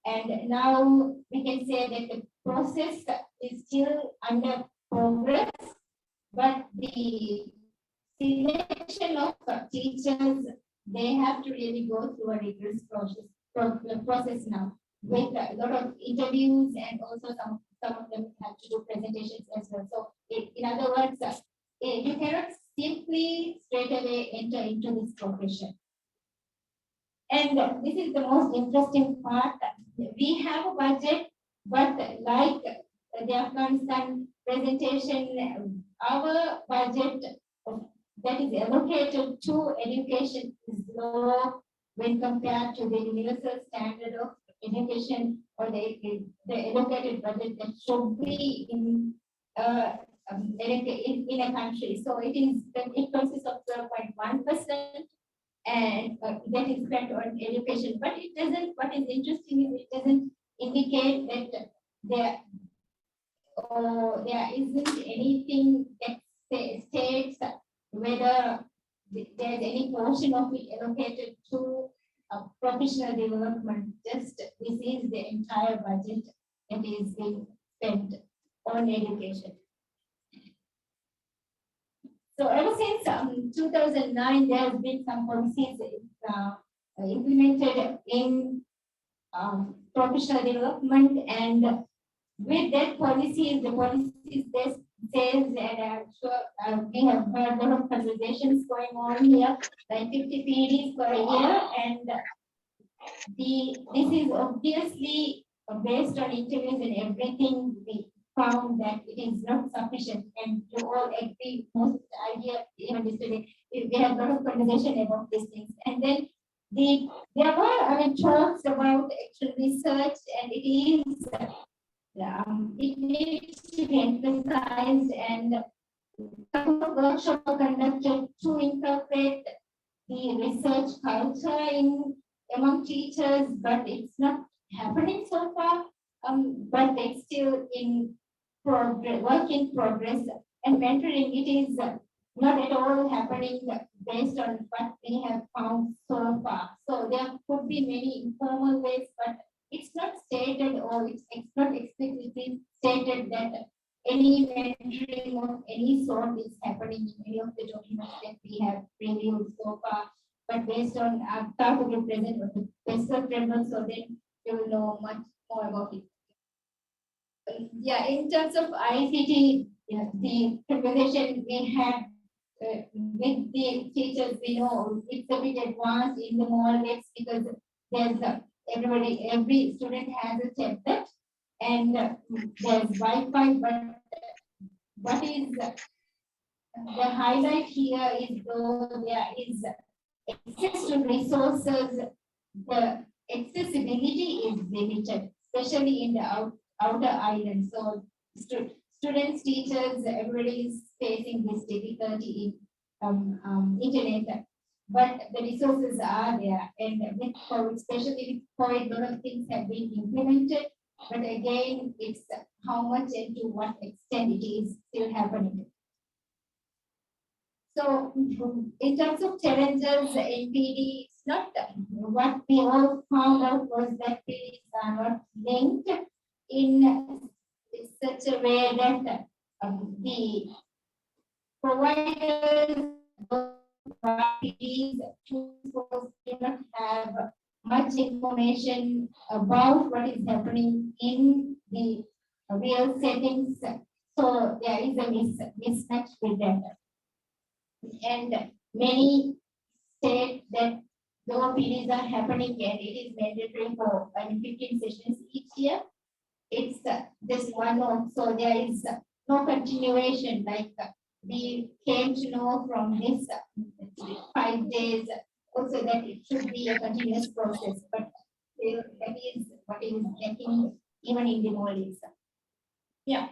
and now we can say that the process is still under progress, but the selection of teachers, they have to really go through a rigorous process now, with a lot of interviews, and also some of them have to do presentations as well. So in other words, you cannot simply straight away enter into this profession. And this is the most interesting part. We have a budget, but like the Afghanistan presentation, our budget that is allocated to education is low when compared to the universal standard of education, or the allocated budget that should be in a country. So it consists of 12.1%. And that is spent on education, but it doesn't. What is interesting is it doesn't indicate that there isn't anything that states whether there's any portion of it allocated to professional development. Just this is the entire budget that is being spent on education. So ever since 2009, there has been some policies implemented in professional development, and with that policies, the policies this says, and I'm sure we have heard a lot of conversations going on here, like 50 PDs per year, and this is obviously based on interviews and everything. We found that it is not sufficient, and you all agree. Most idea even yesterday we had a lot of conversation about these things, and then there were talks about actual research, and it needs to be emphasized, and a couple of workshops were conducted to incorporate the research culture in among teachers, but it's not happening so far. But it's still in progress, work in progress, and mentoring it is not at all happening based on what we have found so far. So there could be many informal ways, but it's not stated, or it's not explicitly stated that any mentoring of any sort is happening in any of the documents that we have reviewed so far. But based on our target present on the PESTEL framework, so then you will know much more about it. Yeah, in terms of ICT, the conversation we had with the teachers, we know it's a bit advanced in the Maldives, because there's every student has a tablet, and there's Wi-Fi, but what is the highlight here is, though there is access to resources, the accessibility is limited, especially in the outer islands. So students, teachers, everybody is facing this difficulty in internet, but the resources are there. And with COVID, especially with COVID, a lot of things have been implemented, but again, it's how much and to what extent it is still happening. So in terms of challenges in PD, it's not what we all found out was that PDs are not linked in such a way that the providers of PDs do not have much information about what is happening in the real settings. So there is a mismatch with that. And many state that the PDs are happening, and it is mandatory for 15 sessions each year. It's just one off, so there is no continuation. Like we came to know from this 5 days also that it should be a continuous process, but that is what is lacking even in the Maldives. Yeah.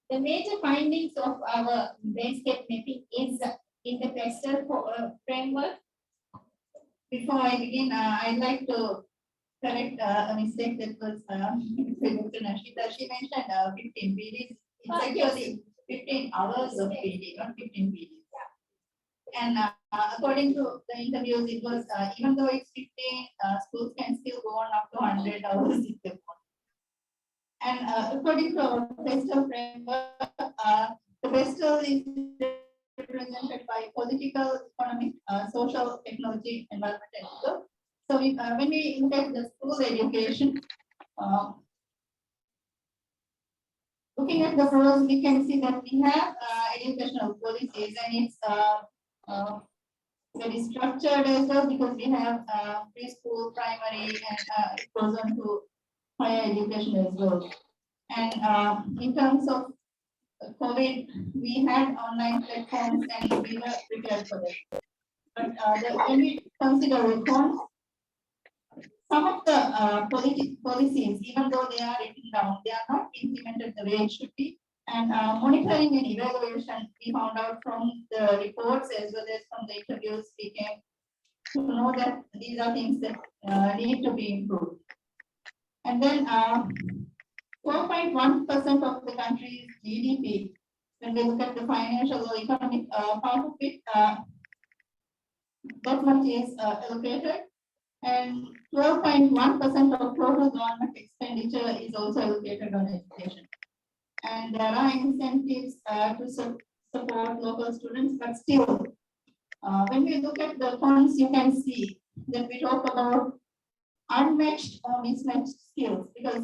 The major findings of our landscape mapping is in the PESTEL framework. Before I begin, I'd like to correct a mistake that was Dr. Nashita. She mentioned 15 PDs. It's actually 15 hours of PD, not 15 PDs. And according to the interviews, it was even though it's 15, schools can still go on up to 100 hours if they want. And according to our PESTEL framework, the PESTEL is represented by political, economic, social, technology, environment, and legal. So when we look at the school education, looking at the roles, we can see that we have educational policies, and it's very structured as well, because we have preschool, primary, and it goes on to higher education as well. And in terms of COVID, we had online platforms and we were prepared for that. But when we consider reforms, some of the policies, even though they are written down, they are not implemented the way it should be. And monitoring and evaluation, we found out from the reports as well as from the interviews, we came to know that these are things that need to be improved. And then 4.1% of the country's GDP, when we look at the financial or economic part of it, that much is allocated, and 12.1% of total government expenditure is also allocated on education. And there are incentives to support local students, but still, when we look at the funds, you can see that we talk about unmatched or mismatched skills, because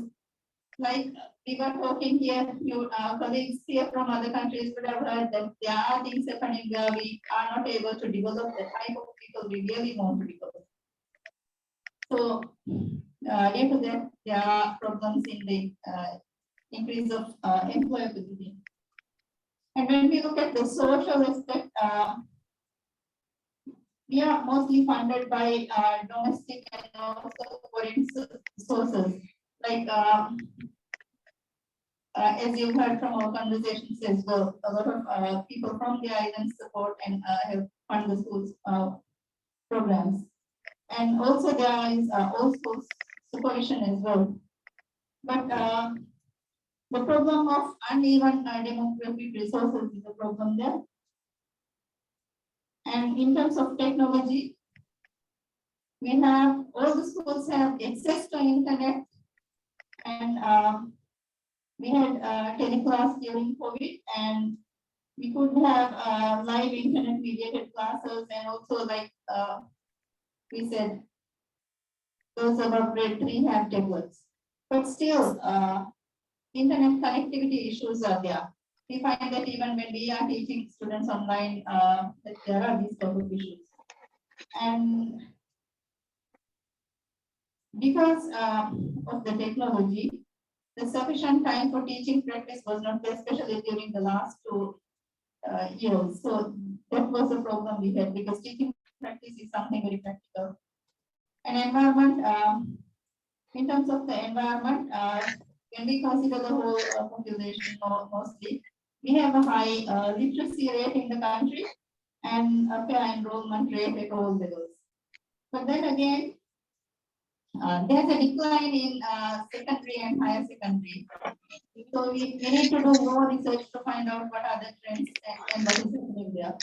like we were talking here, your colleagues here from other countries would have heard that there are things happening where we are not able to develop the type of people we really want to develop. So due to that, there are problems in the increase of employability. And when we look at the social aspect, we are mostly funded by domestic and also foreign sources. Like as you heard from our conversations as well, a lot of people from the islands support and help fund the schools programs. And also there is also supervision as well. But the problem of uneven demographic resources is a problem there. And in terms of technology, we have, all the schools have access to internet, and we had teleclass during COVID, and we could have live internet mediated classes, and also like we said, those above grade 3 have tablets. But still, internet connectivity issues are there. We find that even when we are teaching students online, that there are these type of issues. And because of the technology, the sufficient time for teaching practice was not there, especially during the last 2 years. So that was a problem we had, because teaching practice is something very practical. And environment, in terms of the environment, when we consider the whole population mostly, we have a high literacy rate in the country and a fair enrollment rate at all levels. But then again, there's a decline in secondary and higher secondary. So we need to do more research to find out what are the trends and what is happening there.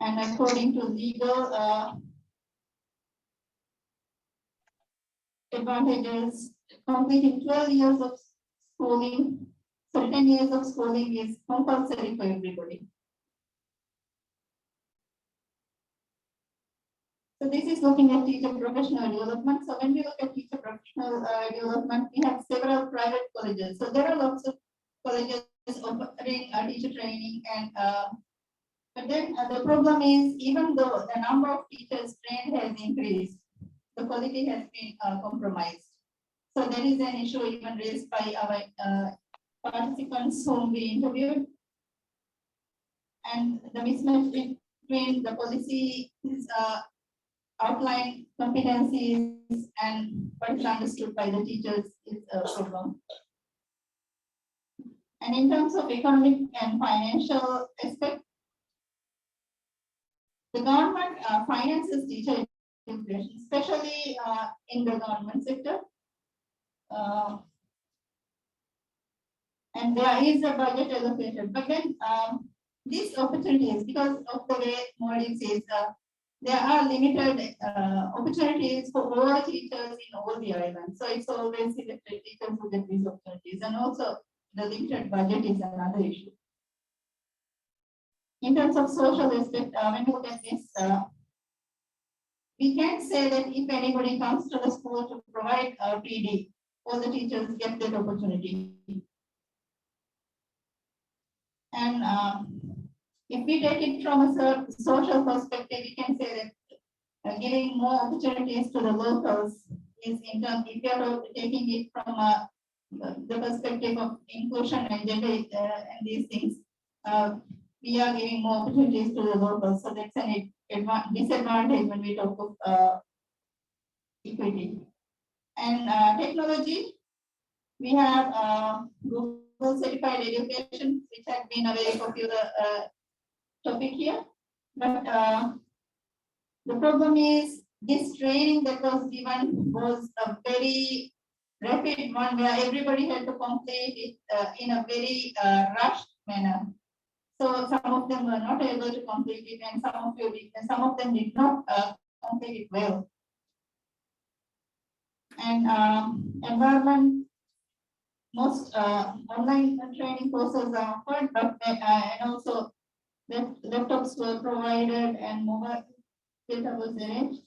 And according to legal advantages, completing 12 years of schooling, so 10 years of schooling is compulsory for everybody. So this is looking at teacher professional development. So when we look at teacher professional development, we have several private colleges. So there are lots of colleges offering teacher training, and but then the problem is, even though the number of teachers trained has increased, the quality has been compromised. So there is an issue even raised by our participants whom we interviewed, and the mismatch between the policy outline competencies and what is understood by the teachers is a problem. And in terms of economic and financial aspect, the government finances teacher education, especially in the government sector. And there is a budget allocated, but then these opportunities, because of the way Maldives is, there are limited opportunities for all teachers in all the islands. So it's always selected teachers who get these opportunities, and also the limited budget is another issue. In terms of social aspect, when you look at this, we can say that if anybody comes to the school to provide a PD, all the teachers get that opportunity. And if we take it from a social perspective, we can say that giving more opportunities to the locals is, in terms, if you are taking it from the perspective of inclusion and gender and these things, we are giving more opportunities to the locals. So that's an disadvantage when we talk of equity. And technology, we have Google certified education, which has been a very popular topic here. But the problem is, this training that was given was a very rapid one, where everybody had to complete it in a very rushed manner. So some of them were not able to complete it, and some of them did not complete it well. And environment, most online training courses are offered, but and also laptops were provided and mobile data was arranged.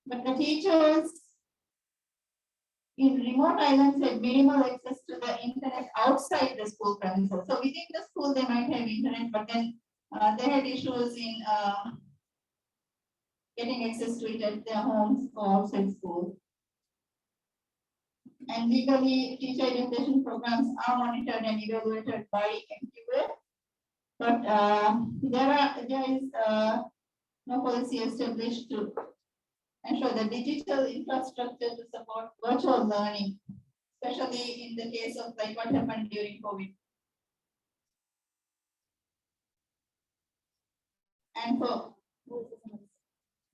But the teachers in remote islands had minimal access to the internet outside the school premises. So within the school, they might have internet, but then they had issues in getting access to it at their homes or outside school. And legally, teacher education programs are monitored and evaluated by MQA. But there is no policy established to ensure the digital infrastructure to support virtual learning, especially in the case of like what happened during COVID. And for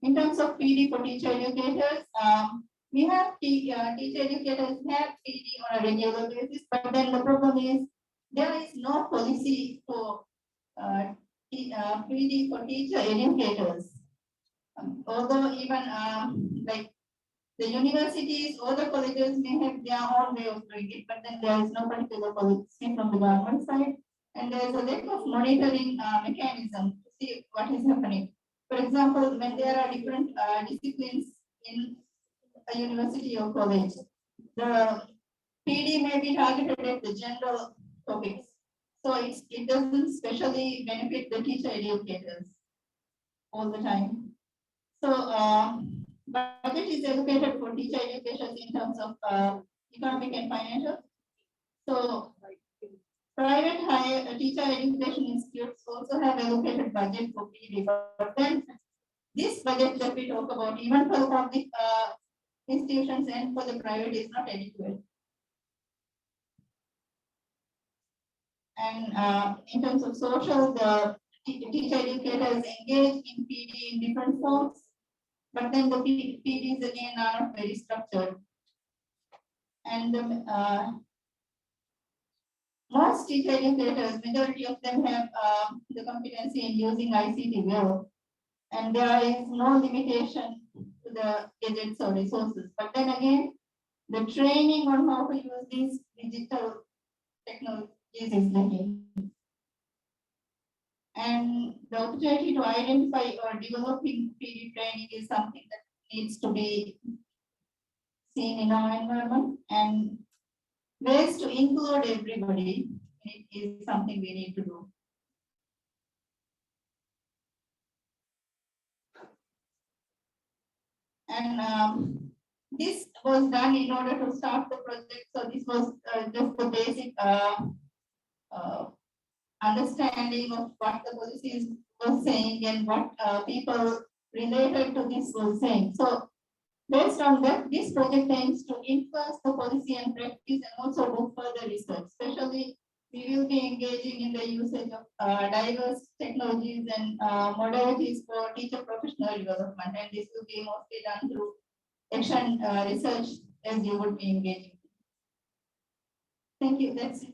in terms of PD for teacher educators, we have teacher educators have PD on a regular basis, but then the problem is there is no policy for PD for teacher educators. Although even like the universities or the colleges may have their own way of doing it, but then there is no particular policy from the government side, and there is a lack of monitoring mechanism to see what is happening. For example, when there are different disciplines in a university or college, the PD may be targeted at the general topics, so it doesn't specially benefit the teacher educators all the time. So budget is allocated for teacher education in terms of economic and financial. So private higher teacher education institutes also have allocated budget for PD, but then this budget that we talk about, even for the public institutions and for the private, is not adequate. And in terms of social, the teacher educators engage in PD in different forms, but then the PDs again are not very structured. And most teacher educators, majority of them have the competency in using ICT well, and there is no limitation to the gadgets or resources. But then again, the training on how to use these digital technologies is lacking. And the opportunity to identify or developing PD training is something that needs to be seen in our environment, and ways to include everybody is something we need to do. And this was done in order to start the project. So this was just the basic understanding of what the policies were saying and what people related to this were saying. So based on that, this project aims to influence the policy and practice and also do further research. Especially, we will be engaging in the usage of diverse technologies and modalities for teacher professional development, and this will be mostly done through action research as you would be engaging. Thank you. That's it.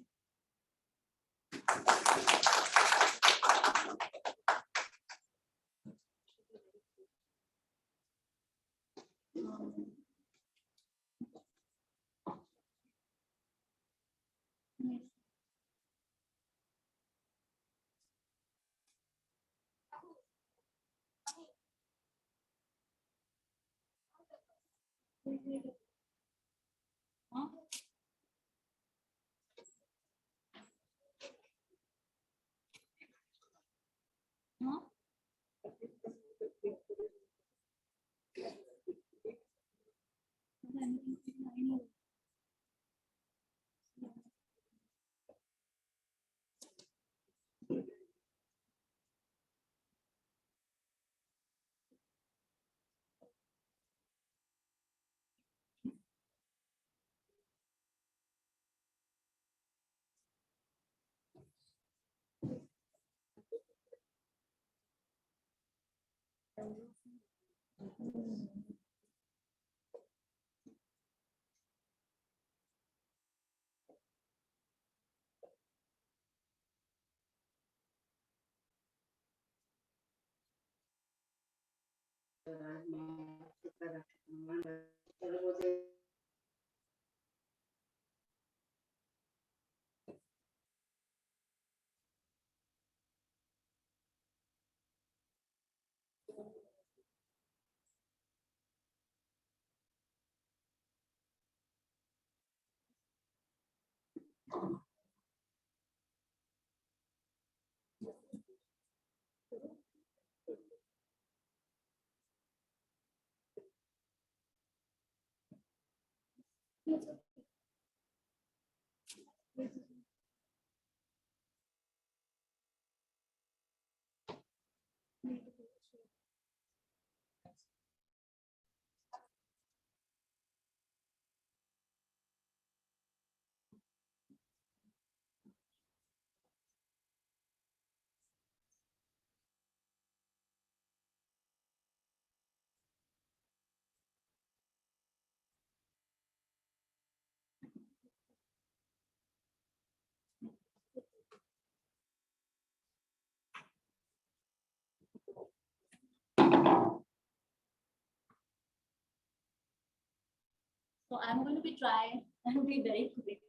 So I'm going to be trying and be very quick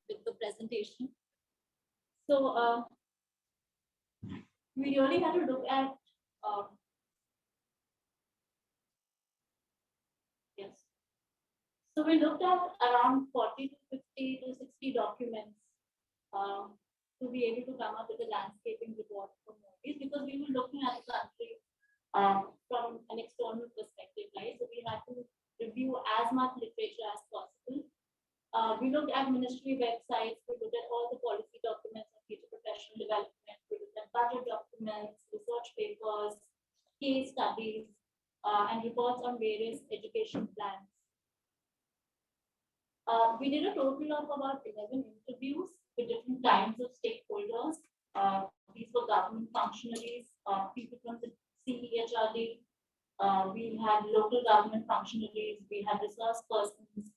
with the presentation. So we really had to look at yes. So we looked at around 40 to 50 to 60 documents to be able to come up with a landscaping report for Maldives, because we were looking at the country from an external perspective, right? So we had to review as much literature as possible. We looked at ministry websites, we looked at all the policy documents on teacher professional development, we looked at budget documents, research papers, case studies, and reports on various education plans. We did a total of about 11 interviews with different kinds of stakeholders. These were government functionaries, people from the CEHRD. We had local government functionaries, we had resource persons.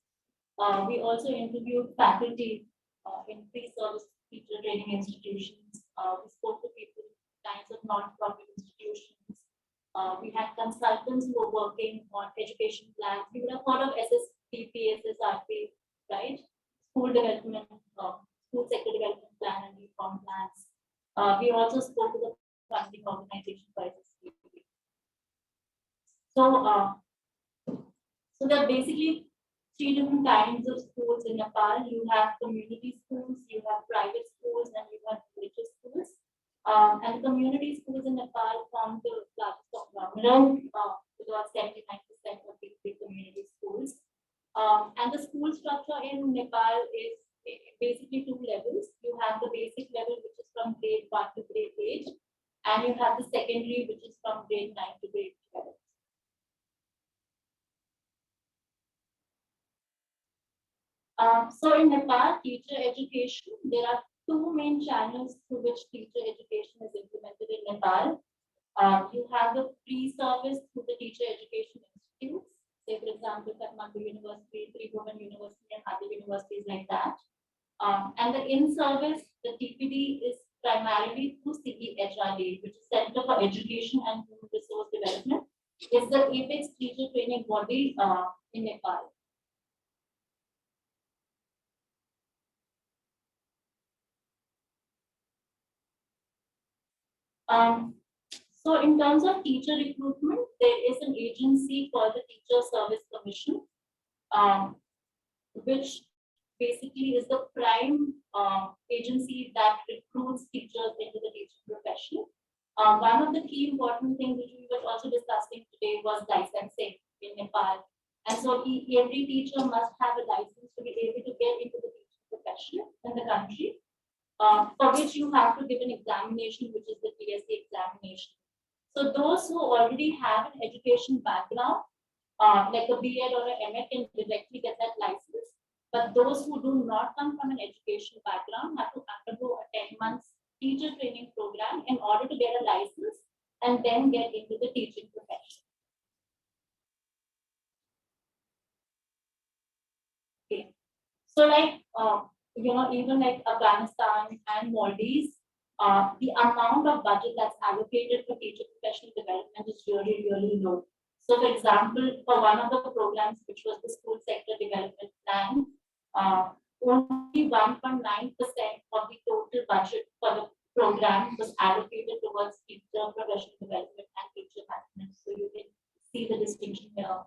We also interviewed faculty in pre-service teacher training institutions. We spoke to people in kinds of non-profit institutions. We had consultants who were working on education plans. You would have heard of SSPP, SSRP, right? School development, school sector development plan and reform plans. We also spoke to the funding organization by SSPP. So there are basically three different kinds of schools in Nepal. You have community schools, you have private schools, and you have religious schools. And the community schools in Nepal form the largest conglomerate, with about 79% of these big community schools. And the school structure in Nepal is basically two levels. You have the basic level, which is from grade 1 to grade 8, and you have the secondary, which is from grade 9 to grade 12. So in Nepal, teacher education, there are two main channels through which teacher education is implemented in Nepal. You have the pre-service through the teacher education institutes, say for example, Kathmandu University, Tribhuvan University, and other universities like that. And the in-service, the TPD is primarily through CEHRD, which is Center for Education and Human Resource Development. It's the apex teacher training body in Nepal. So in terms of teacher recruitment, there is an agency called the Teacher Service Commission, which basically is the prime agency that recruits teachers into the teaching profession. One of the key important things which we were also discussing today was licensing in Nepal. And so every teacher must have a license to be able to get into the teaching profession in the country. For which you have to give an examination, which is the TSC examination. So those who already have an education background, like a B.Ed or an M.Ed, can directly get that license. But those who do not come from an education background have to undergo a 10 months teacher training program in order to get a license and then get into the teaching profession. Okay. So like, even like Afghanistan and Maldives, the amount of budget that's allocated for teacher professional development is really, really low. So, for example, for one of the programs, which was the school sector development plan, only 1.9% of the total budget for the program was allocated towards teacher professional development and teacher management. So you can see the distinction here.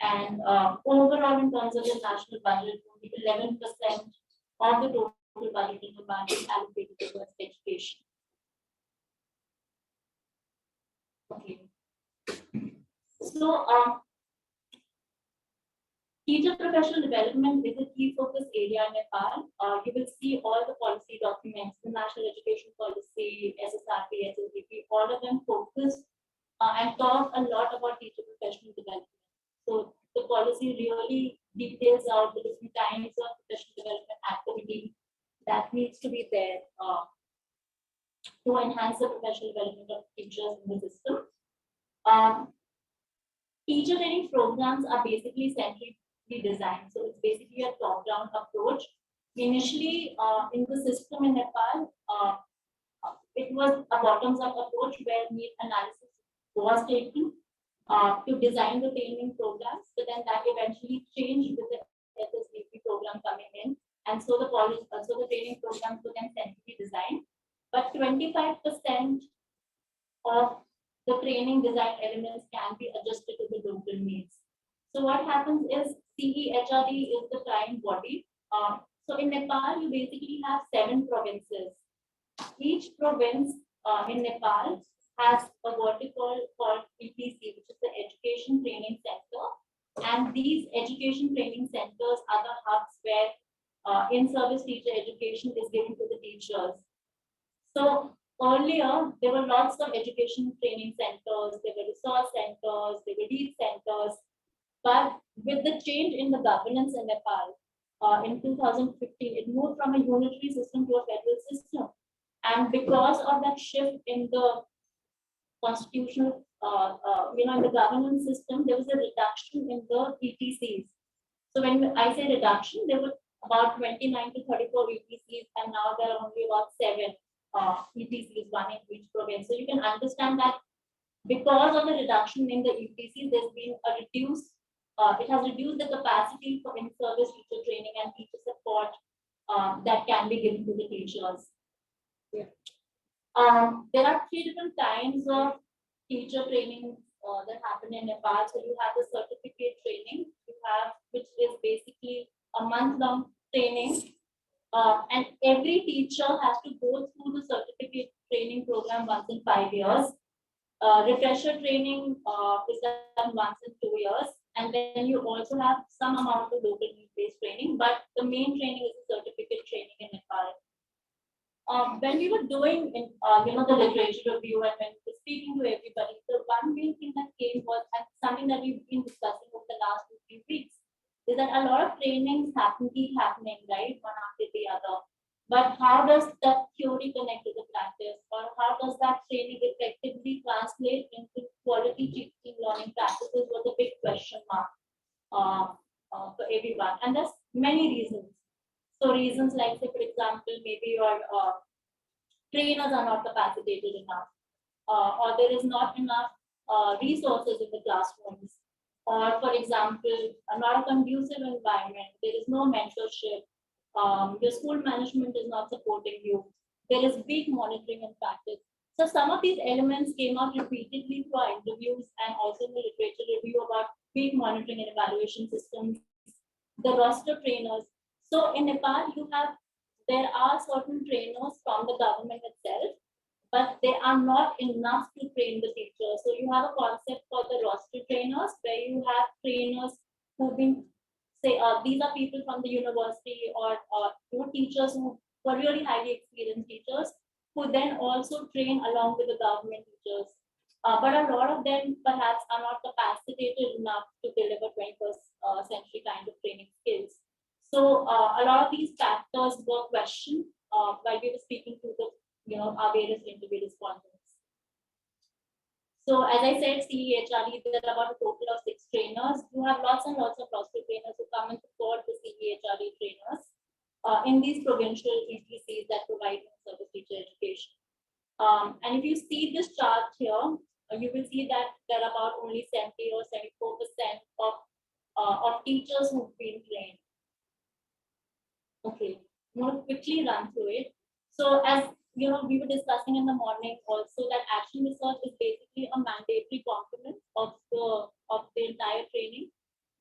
And overall, in terms of the national budget, only 11% of the total budget in the budget is allocated towards education. Okay. So, teacher professional development is a key focus area in Nepal. You will see all the policy documents, the National Education Policy, SSRP, SSDP, all of them focus and talk a lot about teacher professional development. So the policy really details out the different kinds of professional development activity that needs to be there to enhance the professional development of teachers in the system. Teacher training programs are basically centrally designed. So it's basically a top-down approach. Initially, in the system in Nepal, it was a bottoms-up approach where need analysis was taken to design the training programs, but then that eventually changed with the SSDP program coming in, and so the training programs were then centrally designed. But 25% of the training design elements can be adjusted to the local needs. So what happens is CEHRD is the prime body. So in Nepal, you basically have 7 provinces. Each province in Nepal has a vertical called ETC, which is the Education Training Center. And these education training centers are the hubs where in-service teacher education is given to the teachers. So earlier, there were lots of education training centers, there were resource centers, there were lead centers. But with the change in the governance in Nepal in 2015, it moved from a unitary system to a federal system. And because of that shift in the constitutional, in the governance system, there was a reduction in the ETCs. So when I say reduction, there were about 29 to 34 ETCs, and now there are only about 7 ETCs, one in each province. So you can understand that because of the reduction in the ETCs, there's been a it has reduced the capacity for in-service teacher training and teacher support that can be given to the teachers. Yeah. There are 3 different kinds of teacher training that happen in Nepal. So you have the certificate training, which is basically a month-long training, and every teacher has to go through the certificate training program once in 5 years. Refresher training is done once in 2 years, and then you also have some amount of local need-based training, but the main training is the certificate training in Nepal. When we were doing the literature review and when we were speaking to everybody, the one main thing that came was, and something that we've been discussing over the last 2-3 weeks, is that a lot of trainings keep happening, right, one after the other. But how does that theory connect to the practice, or how does that training effectively translate into quality teaching learning practices was a big question mark for everyone. And there's many reasons. So reasons like, say, for example, maybe your trainers are not capacitated enough, or there is not enough resources in the classrooms, or for example, not a conducive environment, there is no mentorship, your school management is not supporting you, there is weak monitoring and practice. So some of these elements came out repeatedly through our interviews and also in the literature review about weak monitoring and evaluation systems, the roster trainers. So in Nepal, there are certain trainers from the government itself, but they are not enough to train the teachers. So you have a concept called the roster trainers, where you have trainers who've been, say, these are people from the university or teachers who were really highly experienced teachers, who then also train along with the government teachers. But a lot of them perhaps are not capacitated enough to deliver 21st century kind of training skills. So a lot of these factors were questioned while we were speaking to our various interview respondents. So as I said, CEHRD, there are about a total of 6 trainers. You have lots and lots of roster trainers who come and support the CEHRD trainers in these provincial ETCs that provide service teaching teacher education. And if you see this chart here, you will see that there are about only 70 or 74% of teachers who've been trained. Okay, I'm going to quickly run through it. So as you know, we were discussing in the morning also that action research is basically a mandatory component of the entire training.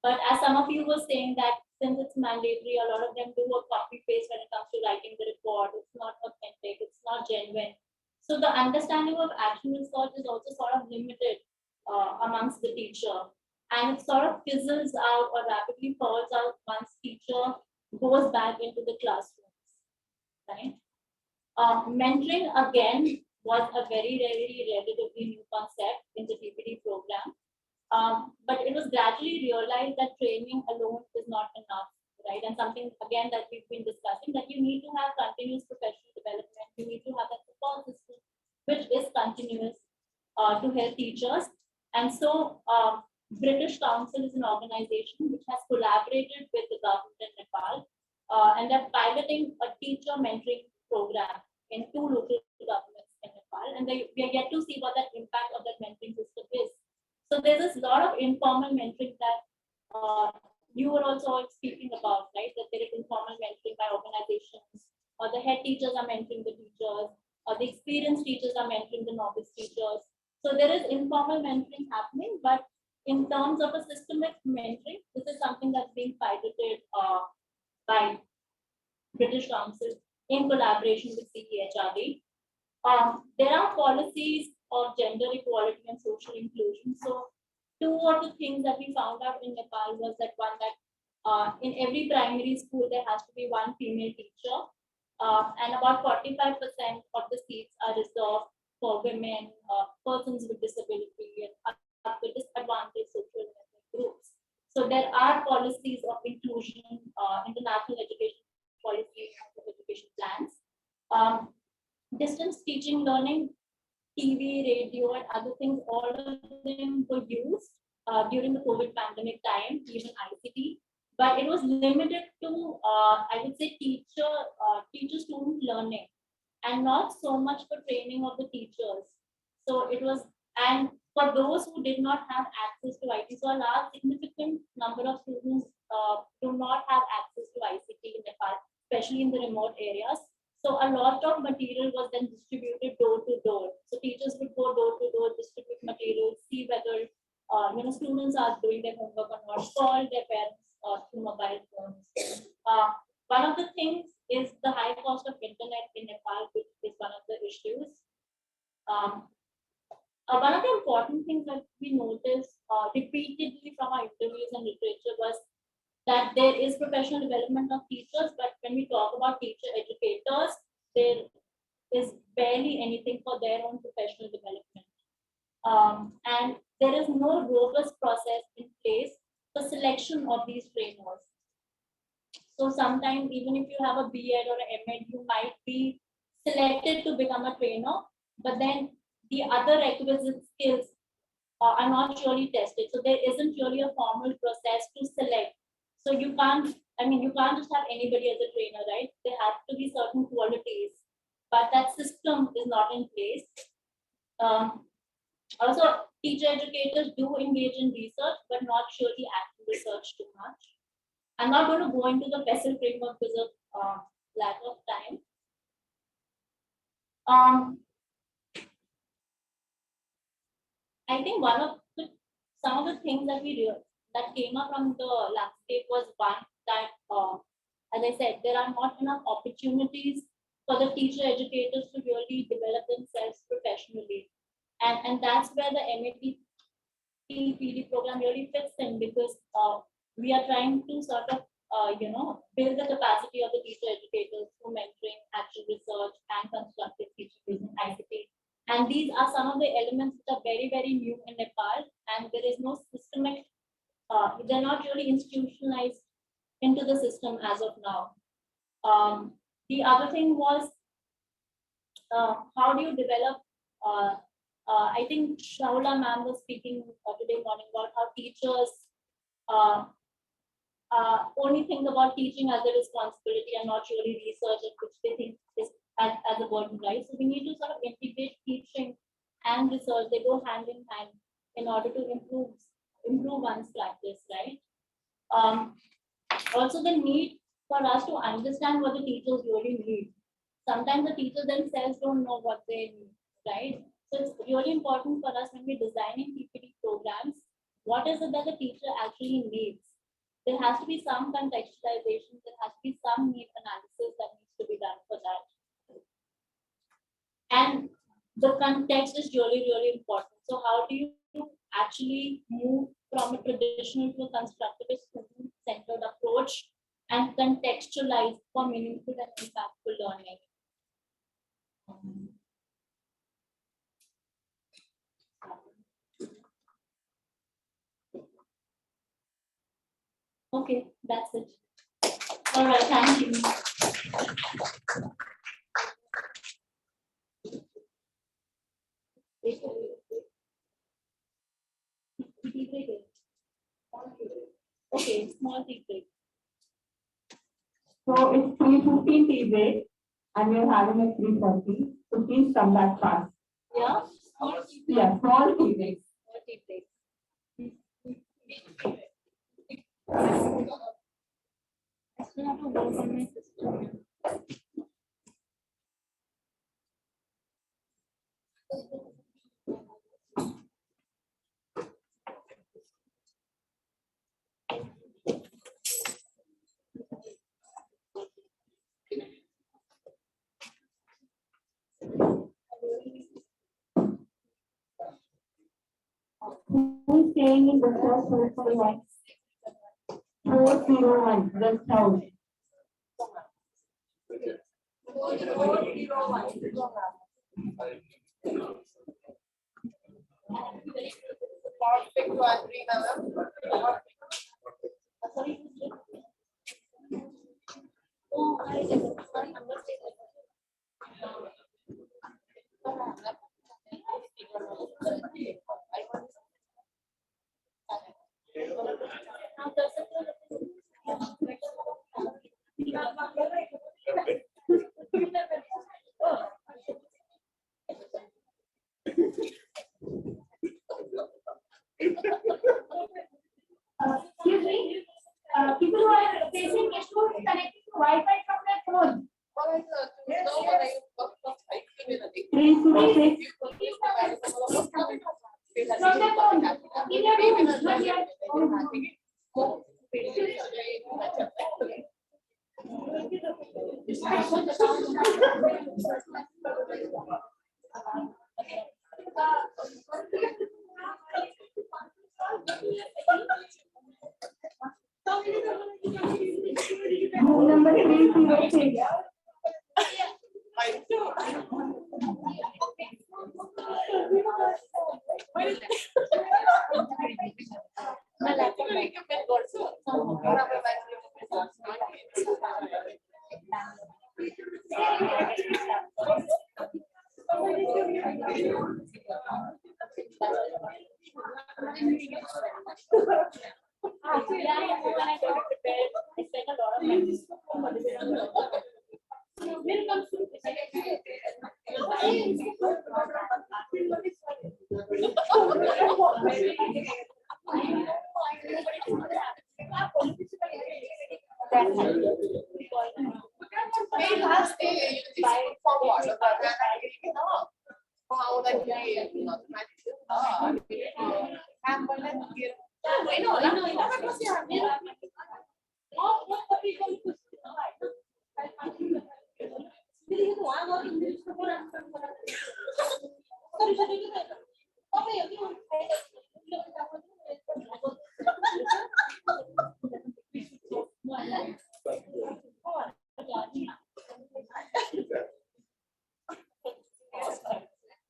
But as some of you were saying that since it's mandatory, a lot of them do a copy paste when it comes to writing the report. It's not authentic, it's not genuine. So the understanding of action research is also sort of limited amongst the teacher. And it sort of fizzles out or rapidly falls out once teacher goes back into the classrooms, right? Mentoring again was a very relatively new concept in the TPD program, but it was gradually realized that training alone is not enough, right? And something again that we've been discussing, that you need to have continuous professional development, you need to have that support system which is continuous to help teachers. And so British Council is an organization which has collaborated with the government in Nepal, and they're piloting a teacher mentoring program in 2 local governments in Nepal, and we are yet to see what that impact of that mentoring system is. So there's this lot of informal mentoring that you were also speaking about, right? That there is informal mentoring by organizations, or the head teachers are mentoring the teachers, or the experienced teachers are mentoring the novice teachers. So there is informal mentoring happening, but in terms of a systemic mentoring, this is something that's being piloted by British Council in collaboration with CEHRD. There are policies of gender equality and social inclusion. So 2 of the things that we found out in Nepal was that one, that in every primary school there has to be 1 female teacher, and about 45% of the seats are reserved for women, persons with disability, and other disadvantaged social groups. So there are policies of inclusion, international education policies, and education plans. Distance teaching, learning, TV, radio, and other things, all of them were used during the COVID pandemic time, even ICT, but it was limited to, I would say, teacher-student learning, and not so much for training of the teachers. So it was, and for those who did not have access to IT, so a large significant number of students do not have access to ICT in Nepal, especially in the remote areas. So a lot of material was then distributed door to door. So teachers would go door to door, distribute materials, see whether students are doing their homework or not, call their parents through mobile phones. One of the things is the high cost of internet in Nepal, which is one of the issues. One of the important things that we noticed repeatedly from our interviews and literature was that there is professional development of teachers, but when we talk about teacher educators, there is barely anything for their own professional development. And there is no robust process in place for selection of these trainers. So sometimes even if you have a B.Ed or an M.Ed, you might be selected to become a trainer, but then the other requisite skills are not really tested. So there isn't really a formal process to select. So you can't just have anybody as a trainer, right? There have to be certain qualities, but that system is not in place. Also, teacher educators do engage in research, but not surely active research too much. I'm not going to go into the PESTEL framework because of lack of time. I think some of the things that came up from the landscape was one that, as I said, there are not enough opportunities for the teacher educators to really develop themselves professionally, and that's where the MAT PD program really fits in, because we are trying to sort of build the capacity of the teacher educators through mentoring, action research, and constructive teaching using ICT. And these are some of the elements that are very new in Nepal, and there is no systemic, they're not really institutionalized into the system as of now. The other thing was, how do you develop, I think Shahula ma'am was speaking today morning about how teachers only think about teaching as a responsibility and not really research, which they think is as a burden, right? So we need to sort of integrate teaching and research. They go hand in hand in order to improve one's practice, right? Also the need for us to understand what the teachers really need. Sometimes the teachers themselves don't know what they need, right? So it's really important for us when we're designing PPT programs, what is it that the teacher actually needs? There has to be some contextualization, there has to be some need analysis that needs to be done for that. And the context is really, really important. So how do you actually move from a traditional to a constructivist student-centered approach and contextualize for meaningful and impactful learning? Okay, that's it. All right, thank you. Okay, small tea break. So it's 3:15 tea break and we're having a 3:30. So please come back fast. Yeah? Yeah, small tea break. Small tea break. I still have to work on my system. Who's staying in the first floor for one? 401, rest house. Sorry. Oh, I sorry, I'm not saying Excuse me, people who are facing issues connecting to Wi-Fi from their phone. 306. From their phone. In your room, not your own. Room number 306.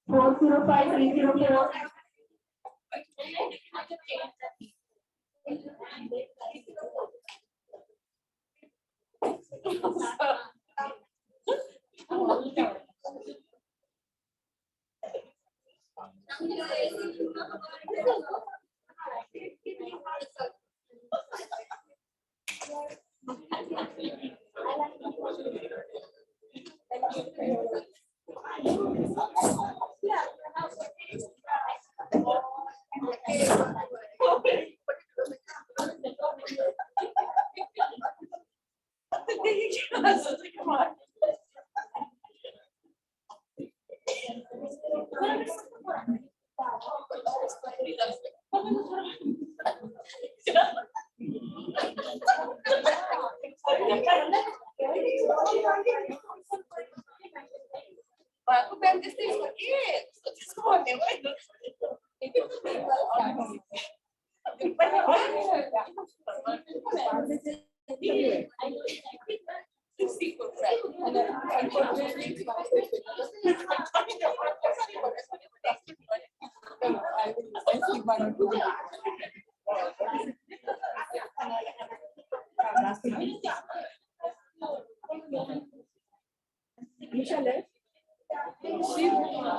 Four zero five 304.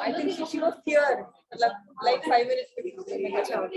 I think she was here like 5 minutes before.